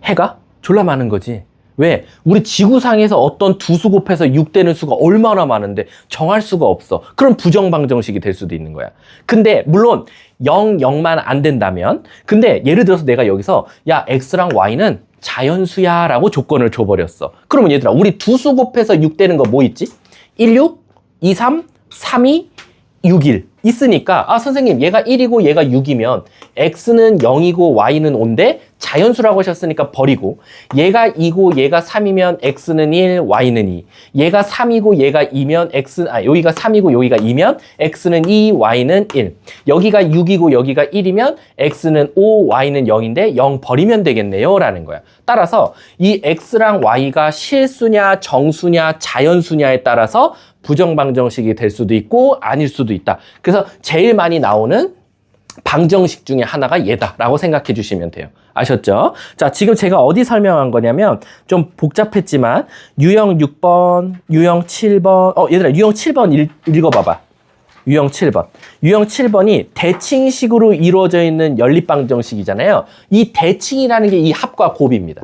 Speaker 1: 해가 졸라 많은 거지. 왜? 우리 지구상에서 어떤 두 수 곱해서 6 되는 수가 얼마나 많은데 정할 수가 없어. 그럼 부정방정식이 될 수도 있는 거야. 근데 물론 0, 0만 안 된다면 근데 예를 들어서 내가 여기서 야 x랑 y는 자연수야 라고 조건을 줘버렸어. 그러면 얘들아 우리 두 수 곱해서 6 되는 거 뭐 있지? 1, 6, 2, 3, 3, 2, 6, 1 있으니까 아 선생님 얘가 1이고 얘가 6이면 x는 0이고 y는 5인데 자연수라고 하셨으니까 버리고 얘가 2고 얘가 3이면 x는 1, y는 2 얘가 3이고 얘가 2면 여기가 3이고 여기가 2면 x는 2, y는 1 여기가 6이고 여기가 1이면 x는 5, y는 0인데 0 버리면 되겠네요 라는 거야. 따라서 이 x랑 y가 실수냐 정수냐 자연수냐에 따라서 부정방정식이 될 수도 있고 아닐 수도 있다. 그래서 제일 많이 나오는 방정식 중에 하나가 얘다라고 생각해 주시면 돼요. 아셨죠? 자, 지금 제가 어디 설명한 거냐면 좀 복잡했지만 유형 6번, 유형 7번 얘들아 유형 7번 읽어봐봐. 유형 7번. 유형 7번이 대칭식으로 이루어져 있는 연립방정식이잖아요. 이 대칭이라는 게 이 합과 곱입니다.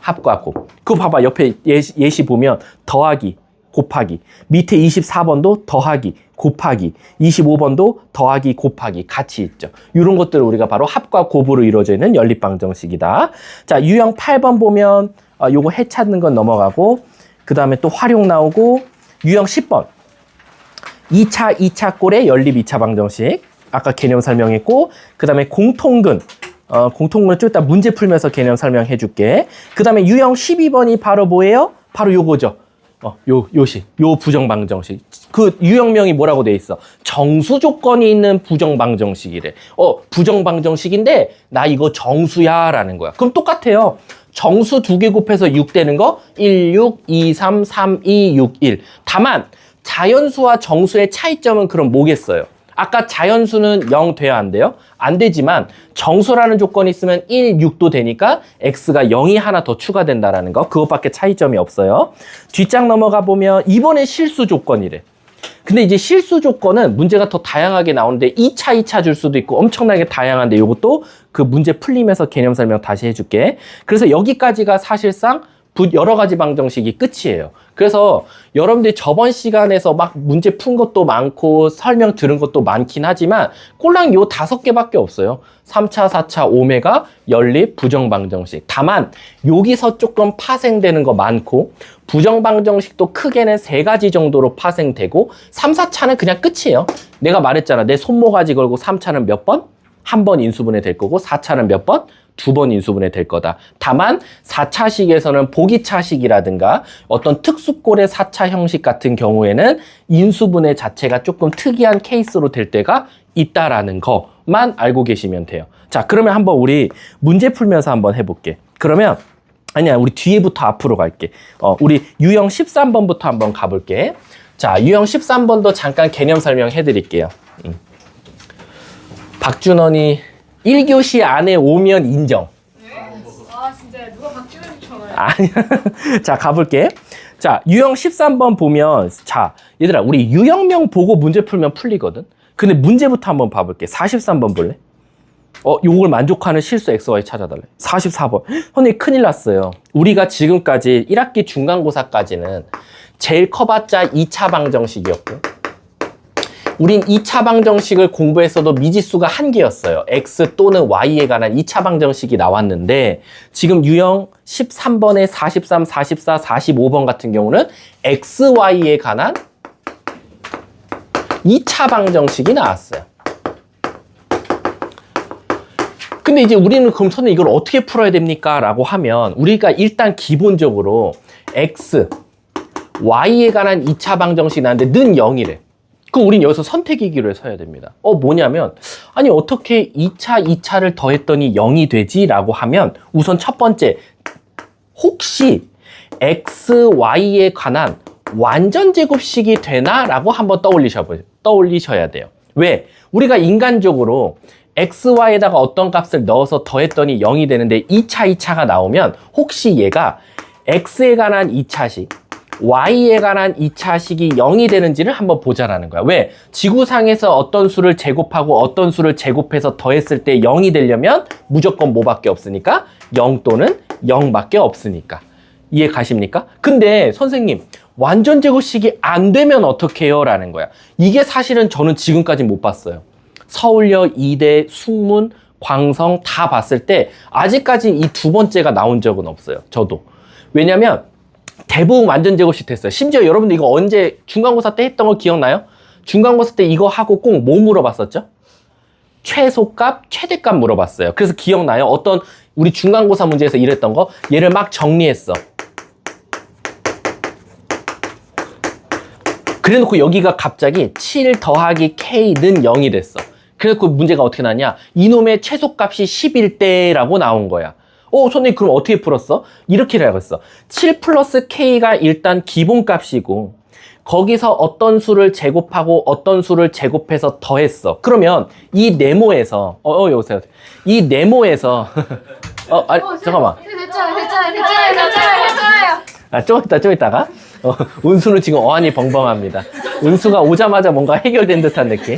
Speaker 1: 합과 곱. 그거 봐봐. 옆에 예시 보면 더하기 곱하기 밑에 24번도 더하기 곱하기 25번도 더하기 곱하기 같이 있죠. 이런 것들을 우리가 바로 합과 곱으로 이루어져 있는 연립방정식이다. 자, 유형 8번 보면 요거 해 찾는 건 넘어가고 그 다음에 또 활용 나오고 유형 10번 2차 꼴의 연립 2차 방정식 아까 개념 설명했고 그 다음에 공통근 공통근을 좀 이따 문제 풀면서 개념 설명해 줄게. 그 다음에 유형 12번이 바로 뭐예요? 바로 요거죠. 요 부정방정식. 그 유형명이 뭐라고 돼 있어? 정수 조건이 있는 부정방정식이래. 부정방정식인데 나 이거 정수야 라는 거야. 그럼 똑같아요. 정수 두 개 곱해서 6 되는 거 1, 6, 2, 3, 3, 2, 6, 1. 다만 자연수와 정수의 차이점은 그럼 뭐겠어요? 아까 자연수는 0 돼야 안 돼요? 안 되지만 정수라는 조건이 있으면 1, 6도 되니까 x가 0이 하나 더 추가된다라는 거. 그것밖에 차이점이 없어요. 뒷장 넘어가 보면 이번엔 실수 조건이래. 근데 이제 실수 조건은 문제가 더 다양하게 나오는데 2차 줄 수도 있고 엄청나게 다양한데 이것도 그 문제 풀리면서 개념 설명 다시 해줄게. 그래서 여기까지가 사실상 여러 가지 방정식이 끝이에요. 그래서 여러분들이 저번 시간에서 막 문제 푼 것도 많고 설명 들은 것도 많긴 하지만 꼴랑 요 5개밖에 없어요. 3차, 4차, 오메가, 연립, 부정방정식. 다만 여기서 조금 파생되는 거 많고 부정방정식도 크게는 3가지 정도로 파생되고 3, 4차는 그냥 끝이에요. 내가 말했잖아. 내 손모가지 걸고 3차는 몇 번? 한 번 인수분해 될 거고 4차는 몇 번? 2번 인수분해 될 거다. 다만 4차식에서는 보기차식이라든가 어떤 특수꼴의 4차 형식 같은 경우에는 인수분해 자체가 조금 특이한 케이스로 될 때가 있다라는 것만 알고 계시면 돼요. 자, 그러면 한번 우리 문제 풀면서 한번 해볼게. 그러면 아니야, 우리 뒤에부터 앞으로 갈게. 우리 유형 13번부터 한번 가볼게. 자, 유형 13번도 잠깐 개념 설명해 드릴게요. 박준원이 1교시 안에 오면 인정.
Speaker 2: 아 진짜 누가 박준현이 전화해.
Speaker 1: 아니야. 자, 가볼게. 자, 유형 13번 보면, 자, 얘들아, 우리 유형명 보고 문제 풀면 풀리거든? 근데 문제부터 한번 봐볼게. 43번 볼래? 요걸 만족하는 실수 XY 찾아달래. 44번. 선생님, 큰일 났어요. 우리가 지금까지 1학기 중간고사까지는 제일 커봤자 2차 방정식이었고, 우린 2차 방정식을 공부했어도 미지수가 1개였어요. x 또는 y에 관한 2차 방정식이 나왔는데 지금 유형 13번에 43, 44, 45번 같은 경우는 xy에 관한 2차 방정식이 나왔어요. 근데 이제 우리는 그럼 선생님 이걸 어떻게 풀어야 됩니까? 라고 하면 우리가 일단 기본적으로 x, y에 관한 2차 방정식이 나왔는데 는 0이래. 그럼 우린 여기서 선택의 기로에 서야 됩니다. 뭐냐면 아니 어떻게 2차를 더했더니 0이 되지? 라고 하면 우선 첫 번째 혹시 x, y에 관한 완전 제곱식이 되나? 라고 한번 떠올리셔야 돼요. 왜? 우리가 인간적으로 x, y에다가 어떤 값을 넣어서 더했더니 0이 되는데 2차가 나오면 혹시 얘가 x에 관한 2차식 y에 관한 2차식이 0이 되는지를 한번 보자라는 거야. 왜? 지구상에서 어떤 수를 제곱하고 어떤 수를 제곱해서 더했을 때 0이 되려면 무조건 뭐밖에 없으니까? 0 또는 0밖에 없으니까. 이해 가십니까? 근데 선생님 완전 제곱식이 안 되면 어떡해요? 라는 거야. 이게 사실은 저는 지금까지 못 봤어요. 서울여, 이대, 숙문, 광성 다 봤을 때 아직까지 이 두 번째가 나온 적은 없어요. 저도. 왜냐면 대부분 완전 제곱식 됐어요. 심지어 여러분들 이거 언제 중간고사 때 했던 거 기억나요? 중간고사 때 이거 하고 꼭 뭐 물어봤었죠? 최소값, 최대값 물어봤어요. 그래서 기억나요? 어떤 우리 중간고사 문제에서 이랬던 거? 얘를 막 정리했어. 그래놓고 여기가 갑자기 7 더하기 K는 0이 됐어. 그래서 그 문제가 어떻게 나냐? 이놈의 최소값이 11대라고 나온 거야. 선생님 그럼 어떻게 풀었어? 이렇게 해야겠어. 7 플러스 K가 일단 기본값이고 거기서 어떤 수를 제곱하고 어떤 수를 제곱해서 더했어. 그러면 이 네모에서 여보세요. 이 네모에서 잠깐만. 됐잖아요. 좀 있다가 운수는 지금 어안이 벙벙합니다. 운수가 오자마자 뭔가 해결된 듯한 느낌.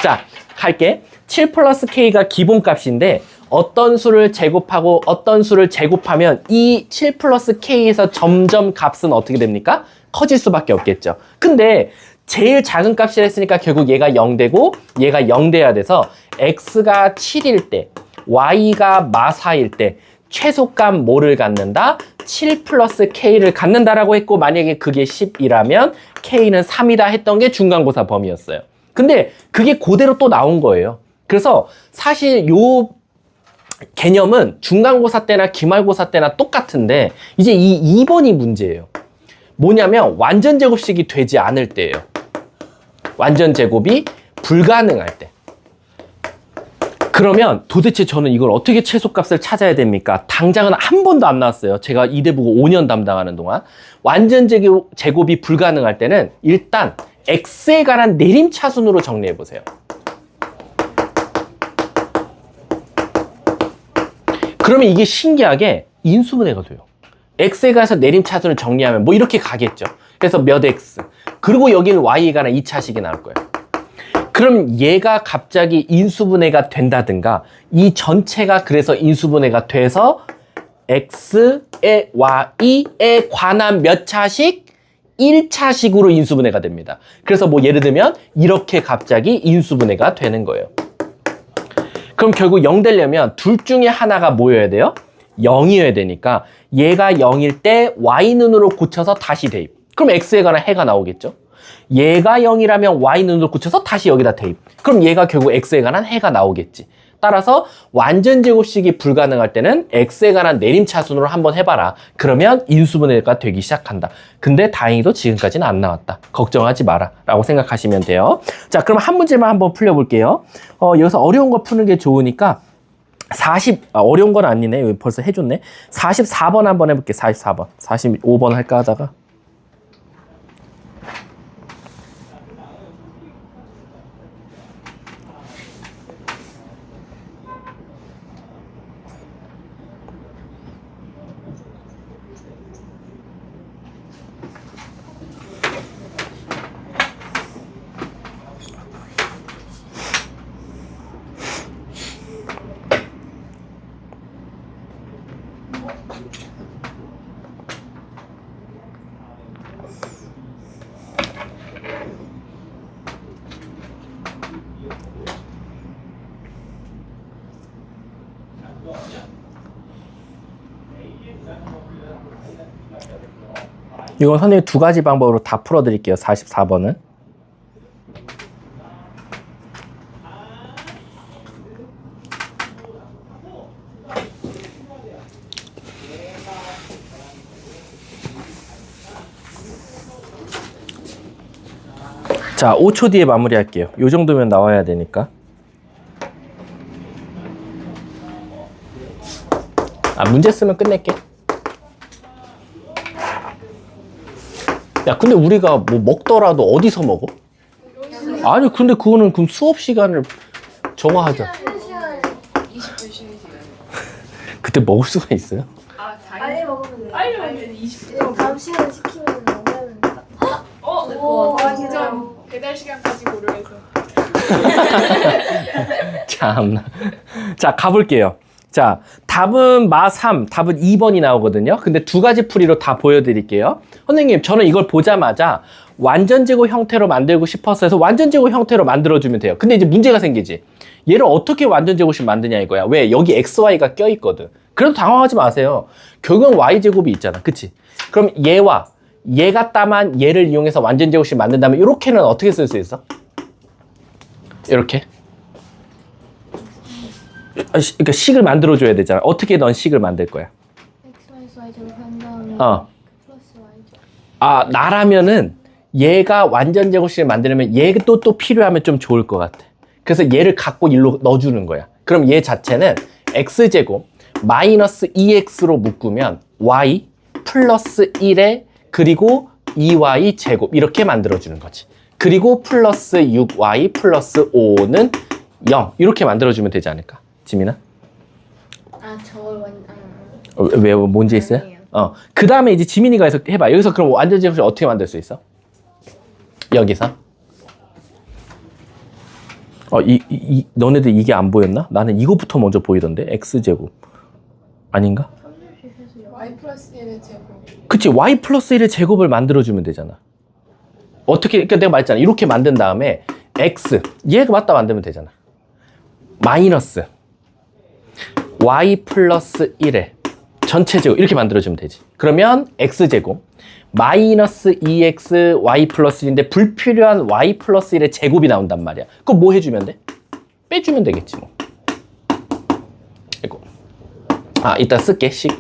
Speaker 1: 자, 갈게. 7 플러스 K가 기본값인데 어떤 수를 제곱하고 어떤 수를 제곱하면 이 7 플러스 K에서 점점 값은 어떻게 됩니까? 커질 수밖에 없겠죠. 근데 제일 작은 값이라 했으니까 결국 얘가 0 되고 얘가 0 돼야 돼서 X가 7일 때 Y가 마사일 때 최소값 뭐를 갖는다? 7 플러스 K를 갖는다라고 했고 만약에 그게 10이라면 K는 3이다 했던 게 중간고사 범위였어요. 근데 그게 그대로 또 나온 거예요. 그래서 사실 요 개념은 중간고사 때나 기말고사 때나 똑같은데 이제 이 2번이 문제예요. 뭐냐면 완전 제곱식이 되지 않을 때예요. 완전 제곱이 불가능할 때. 그러면 도대체 저는 이걸 어떻게 최소값을 찾아야 됩니까? 당장은 한 번도 안 나왔어요. 제가 이대부고 5년 담당하는 동안. 완전 제곱이 불가능할 때는 일단 x에 관한 내림차순으로 정리해 보세요. 그러면 이게 신기하게 인수분해가 돼요. x에 관해서 내림차순을 정리하면 뭐 이렇게 가겠죠. 그래서 몇 x. 그리고 여기는 y에 관한 2차식이 나올 거예요. 그럼 얘가 갑자기 인수분해가 된다든가 이 전체가 그래서 인수분해가 돼서 x에 y에 관한 몇 차식? 1차식으로 인수분해가 됩니다. 그래서 뭐 예를 들면 이렇게 갑자기 인수분해가 되는 거예요. 그럼 결국 0 되려면 둘 중에 하나가 뭐여야 돼요? 0이어야 되니까 얘가 0일 때 y눈으로 고쳐서 다시 대입. 그럼 x에 관한 해가 나오겠죠? 얘가 0이라면 y눈으로 고쳐서 다시 여기다 대입. 그럼 얘가 결국 x에 관한 해가 나오겠지. 따라서 완전 제곱식이 불가능할 때는 x에 관한 내림차순으로 한번 해봐라. 그러면 인수분해가 되기 시작한다. 근데 다행히도 지금까지는 안 나왔다. 걱정하지 마라 라고 생각하시면 돼요. 자, 그럼 한 문제만 한번 풀려볼게요. 여기서 어려운 거 푸는 게 좋으니까 어려운 건 아니네. 여기 벌써 해줬네. 44번 한번 해볼게. 44번. 45번 할까 하다가. 이건 선생님 두 가지 방법으로 다 풀어드릴게요. 44번은. 자, 5초 뒤에 마무리할게요. 이 정도면 나와야 되니까. 문제 쓰면 끝낼게. 야, 근데 우리가 뭐 먹더라도 어디서 먹어? 아니, 근데 그거는 그럼 수업 시간을 저거 하자.
Speaker 2: 20분 쉬는 시간.
Speaker 1: 그때 먹을 수가 있어요?
Speaker 2: 아,
Speaker 3: 빨리
Speaker 2: 당연히.
Speaker 3: 먹으면 돼요.
Speaker 2: 빨리 먹으면 20분.
Speaker 3: 다음 시간 시키면 안 되니까.
Speaker 2: 진짜 배달 시간까지 고려해서.
Speaker 1: 참나. 자, 가볼게요. 자, 답은 마3, 답은 2번이 나오거든요. 근데 두 가지 풀이로 다 보여드릴게요. 선생님, 저는 이걸 보자마자 완전제곱 형태로 만들고 싶어서 해서 완전제곱 형태로 만들어주면 돼요. 근데 이제 문제가 생기지. 얘를 어떻게 완전제곱식 만드냐 이거야. 왜? 여기 XY가 껴있거든. 그래도 당황하지 마세요. 결국은 Y제곱이 있잖아. 그치? 그럼 얘와 얘가 따만 얘를 이용해서 완전제곱식 만든다면 이렇게는 어떻게 쓸 수 있어? 이렇게. 그러니까 식을 만들어줘야 되잖아. 어떻게 넌 식을 만들 거야?
Speaker 3: x y 제곱 한 다음에 플러스 y 제곱.
Speaker 1: 나라면은 얘가 완전 제곱식을 만들려면 얘도 또 필요하면 좀 좋을 것 같아. 그래서 얘를 갖고 일로 넣어주는 거야. 그럼 얘 자체는 x제곱 마이너스 2x로 묶으면 y 플러스 1에 그리고 2y 제곱 이렇게 만들어주는 거지. 그리고 플러스 6y 플러스 5는 0 이렇게 만들어주면 되지 않을까? 지민아? 왜 뭔지 있어요?
Speaker 3: 아니에요.
Speaker 1: 그 다음에 이제 지민이가 해봐. 여기서 그럼 완전 제곱식 어떻게 만들 수 있어? 여기서? 너네들 이게 안 보였나? 나는 이거부터 먼저 보이던데. x제곱. 아닌가?
Speaker 2: y 플러스 1의 제곱.
Speaker 1: 그치. y 플러스 1의 제곱을 만들어주면 되잖아. 어떻게, 그러니까 내가 말했잖아. 이렇게 만든 다음에 x, 얘가 맞다 만들면 되잖아. 마이너스 y 플러스 1의 전체 제곱 이렇게 만들어주면 되지. 그러면 x제곱 마이너스 2x y 플러스 1인데 불필요한 y 플러스 1의 제곱이 나온단 말이야. 그럼 뭐 해주면 돼? 빼주면 되겠지 뭐. 이거. 이따 쓸게. 식.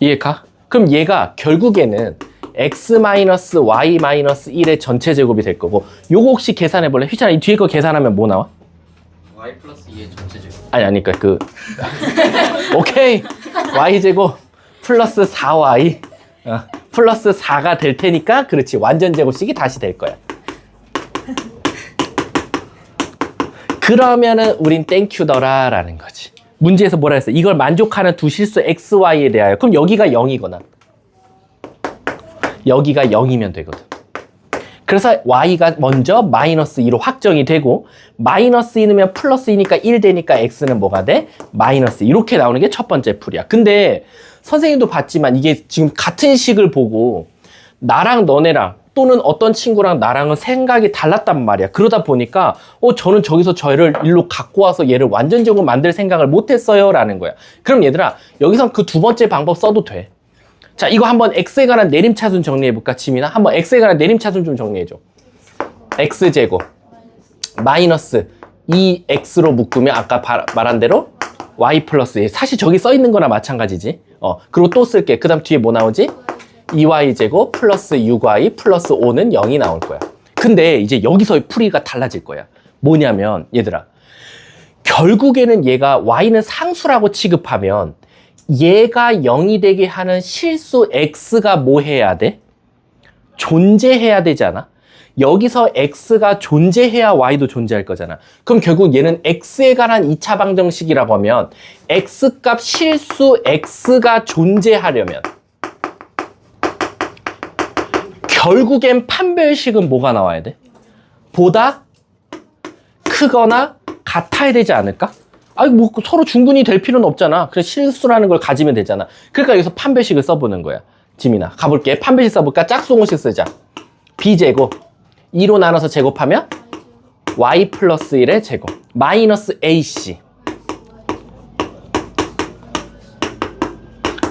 Speaker 1: 이해 가? 그럼 얘가 결국에는 x-y-1의 전체 제곱이 될 거고, 요거 혹시 계산해 볼래? 휘찬아, 이 뒤에 거 계산하면 뭐 나와?
Speaker 4: y 플러스 2의 전체 제곱.
Speaker 1: 아니, 그러니까 오케이. y제곱 플러스 4y 플러스 4가 될 테니까, 그렇지, 완전 제곱식이 다시 될 거야. 그러면은 우린 땡큐더라 라는 거지. 문제에서 뭐라 했어? 이걸 만족하는 두 실수 xy에 대하여. 그럼 여기가 0이거나 여기가 0이면 되거든. 그래서 y가 먼저 마이너스 2로 확정이 되고, 마이너스 2넣으면 플러스 2니까 1 되니까 x는 뭐가 돼? 마이너스 2. 이렇게 나오는 게 첫 번째 풀이야. 근데 선생님도 봤지만 이게 지금 같은 식을 보고 나랑 너네랑 또는 어떤 친구랑 나랑은 생각이 달랐단 말이야. 그러다 보니까 저는 저기서 저를 일로 갖고 와서 얘를 완전적으로 만들 생각을 못했어요 라는 거야. 그럼 얘들아, 여기선 그 두 번째 방법 써도 돼. 자, 이거 한번 x에 관한 내림차순 정리해볼까? 지민아, 한번 x에 관한 내림차순 좀 정리해줘. x제곱 마이너스 2x로 묶으면 아까 말한 대로 y 플러스 1. 사실 저기 써있는 거나 마찬가지지. 그리고 또 쓸게. 그 다음 뒤에 뭐 나오지? 2y제곱 플러스 6y 플러스 5는 0이 나올 거야. 근데 이제 여기서의 풀이가 달라질 거야. 뭐냐면 얘들아, 결국에는 얘가 y는 상수라고 취급하면 얘가 0이 되게 하는 실수 x가 뭐 해야 돼? 존재해야 되잖아. 여기서 x가 존재해야 y도 존재할 거잖아. 그럼 결국 얘는 x에 관한 2차 방정식이라고 하면 x값 실수 x가 존재하려면 결국엔 판별식은 뭐가 나와야 돼? 보다 크거나 같아야 되지 않을까? 아니, 뭐 서로 중분이 될 필요는 없잖아. 그래서 실수라는 걸 가지면 되잖아. 그러니까 여기서 판별식을 써보는 거야. 지민아, 가볼게. 판별식 써볼까? 짝수공식 쓰자. b제곱 2로 나눠서 제곱하면 y 플러스 1의 제곱 마이너스 ac.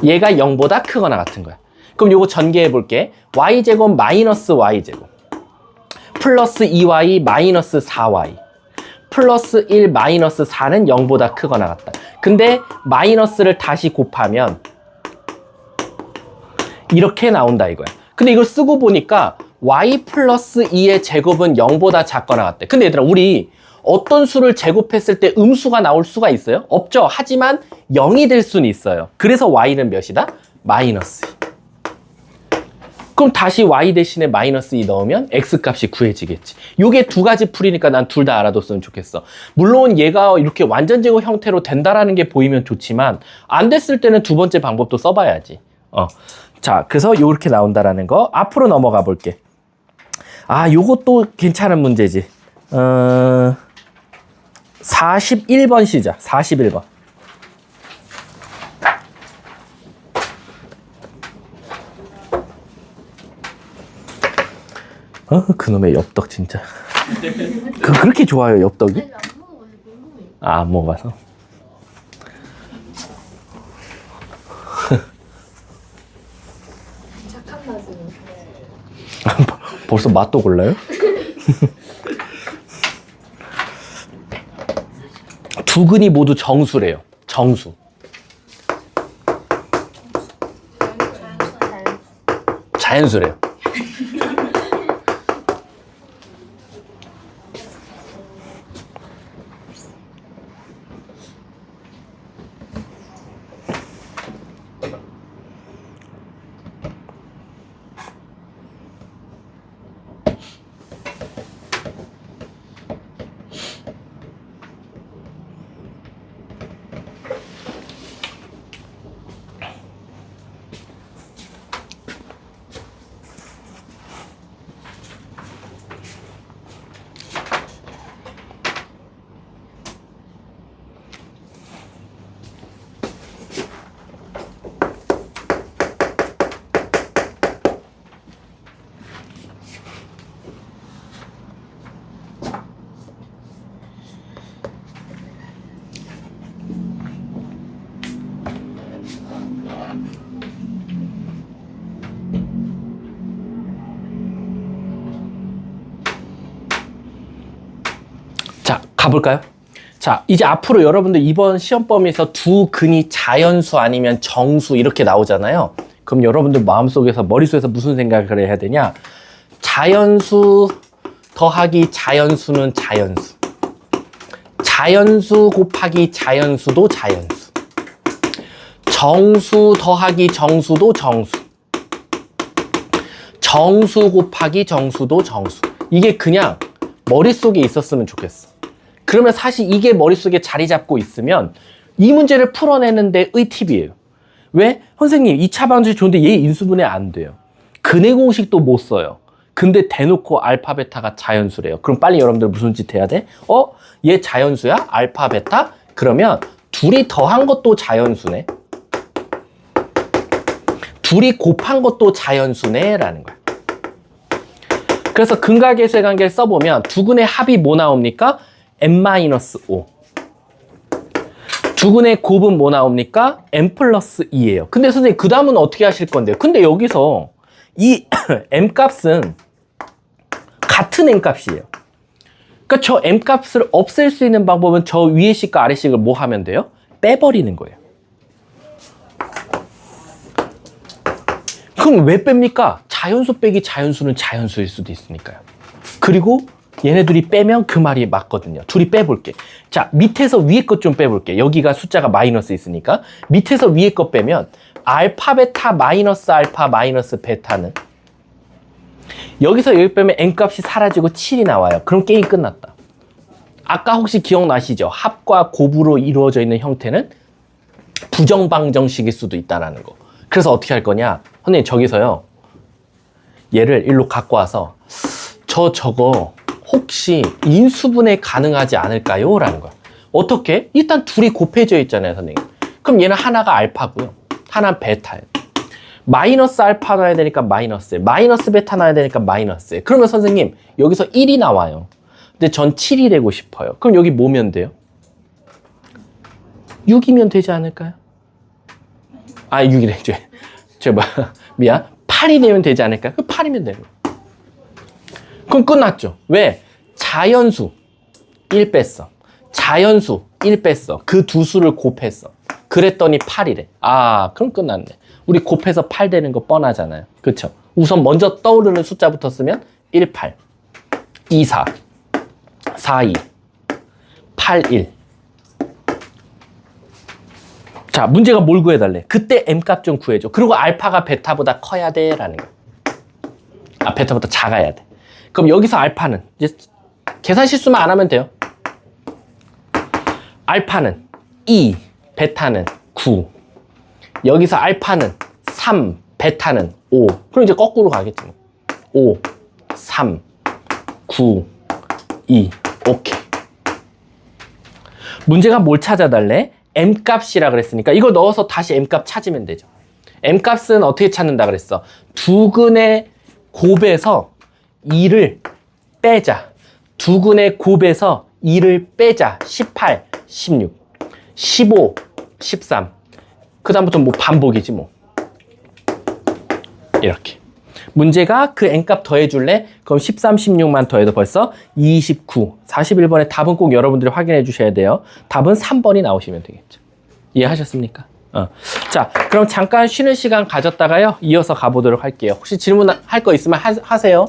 Speaker 1: 얘가 0보다 크거나 같은 거야. 그럼 요거 전개해 볼게. y제곱 마이너스 y제곱 플러스 2y 마이너스 4y 플러스 1 마이너스 4는 0보다 크거나 같다. 근데 마이너스를 다시 곱하면 이렇게 나온다 이거야. 근데 이걸 쓰고 보니까 y 플러스 2의 제곱은 0보다 작거나 같대. 근데 얘들아, 우리 어떤 수를 제곱했을 때 음수가 나올 수가 있어요? 없죠. 하지만 0이 될 수는 있어요. 그래서 y는 몇이다? 마이너스 2. 그럼 다시 y 대신에 마이너스 2 넣으면 x 값이 구해지겠지. 요게 두 가지 풀이니까 난 둘 다 알아뒀으면 좋겠어. 물론 얘가 이렇게 완전 제곱 형태로 된다라는 게 보이면 좋지만 안 됐을 때는 두 번째 방법도 써봐야지. 자, 그래서 요렇게 나온다라는 거. 앞으로 넘어가 볼게. 아, 요것도 괜찮은 문제지. 41번 시작. 41번. 그놈의 엽떡 진짜. 그렇게 좋아요, 엽떡이?
Speaker 3: 안 먹어봐서 궁금해.
Speaker 1: 아, 안 먹어봐서.
Speaker 2: 착한 맛은.
Speaker 1: 벌써 맛도 골라요? 두 근이 모두 정수래요. 정수. 자연수래요. 자, 가볼까요? 자, 이제 앞으로 여러분들 이번 시험 범위에서 두 근이 자연수 아니면 정수 이렇게 나오잖아요. 그럼 여러분들 마음속에서 머릿속에서 무슨 생각을 해야 되냐? 자연수 더하기 자연수는 자연수. 자연수 곱하기 자연수도 자연수. 정수 더하기 정수도 정수. 정수 곱하기 정수도 정수. 이게 그냥 머릿속에 있었으면 좋겠어. 그러면 사실 이게 머릿속에 자리 잡고 있으면 이 문제를 풀어내는 데의 팁이에요. 왜? 선생님 2차 방정식 좋은데 얘 인수분해 안 돼요. 근해 공식도 못 써요. 근데 대놓고 알파 베타가 자연수래요. 그럼 빨리 여러분들 무슨 짓 해야 돼? 얘 자연수야? 알파 베타? 그러면 둘이 더한 것도 자연수네. 둘이 곱한 것도 자연수네 라는 거야. 그래서 근각계수의 관계를 써보면 두근의 합이 뭐 나옵니까? n-5. 두근의 곱은 뭐 나옵니까? n 플러스 2예요. 근데 선생님 그 다음은 어떻게 하실 건데요? 근데 여기서 이 m 값은 같은 m 값이에요. 그러니까 저 m 값을 없앨 수 있는 방법은 저 위에 식과 아래 식을 뭐 하면 돼요? 빼버리는 거예요. 그럼 왜 뺍니까? 자연수 빼기 자연수는 자연수일 수도 있으니까요. 그리고 얘네들이 빼면 그 말이 맞거든요. 둘이 빼볼게. 자, 밑에서 위에 것 좀 빼볼게. 여기가 숫자가 마이너스 있으니까 밑에서 위에 것 빼면 알파 베타 마이너스 알파 마이너스 베타는 여기서 여기 빼면 n값이 사라지고 7이 나와요. 그럼 게임 끝났다. 아까 혹시 기억나시죠? 합과 곱으로 이루어져 있는 형태는 부정방정식일 수도 있다는 거. 그래서 어떻게 할 거냐? 선생님 저기서요. 얘를 일로 갖고 와서 저거 혹시 인수분해 가능하지 않을까요? 라는 거야. 어떻게? 일단 둘이 곱해져 있잖아요, 선생님. 그럼 얘는 하나가 알파고요. 하나는 베타예요. 마이너스 알파 넣어야 되니까 마이너스에, 마이너스 베타 넣어야 되니까 마이너스에. 그러면 선생님 여기서 1이 나와요. 근데 전 7이 되고 싶어요. 그럼 여기 뭐면 돼요? 6이면 되지 않을까요? 6이래. 미안. 8이 되면 되지 않을까요? 8이면 돼요. 그럼 끝났죠. 왜? 자연수 1 뺐어. 자연수 1 뺐어. 그 두 수를 곱했어. 그랬더니 8이래. 그럼 끝났네. 우리 곱해서 8 되는 거 뻔하잖아요. 그쵸? 우선 먼저 떠오르는 숫자부터 쓰면 1, 8, 2, 4, 4, 2, 8, 1. 자, 문제가 뭘 구해달래? 그때 m값 좀 구해줘. 그리고 알파가 베타보다 커야 돼 라는 거야. 베타보다 작아야 돼. 그럼 여기서 알파는 이제 계산 실수만 안 하면 돼요. 알파는 2, 베타는 9. 여기서 알파는 3, 베타는 5. 그럼 이제 거꾸로 가겠지. 5, 3, 9, 2. 오케이. 문제가 뭘 찾아달래? m값이라 그랬으니까 이거 넣어서 다시 m값 찾으면 되죠. m값은 어떻게 찾는다 그랬어? 두근의 곱에서 2를 빼자. 두근의 곱에서 2를 빼자. 18, 16, 15, 13. 그 다음부터 뭐 반복이지 뭐. 이렇게. 문제가 그 n값 더해줄래? 그럼 13, 16만 더해도 벌써 29. 41번의 답은 꼭 여러분들이 확인해 주셔야 돼요. 답은 3번이 나오시면 되겠죠. 이해하셨습니까? 자, 그럼 잠깐 쉬는 시간 가졌다가요. 이어서 가보도록 할게요. 혹시 질문할 거 있으면 하세요.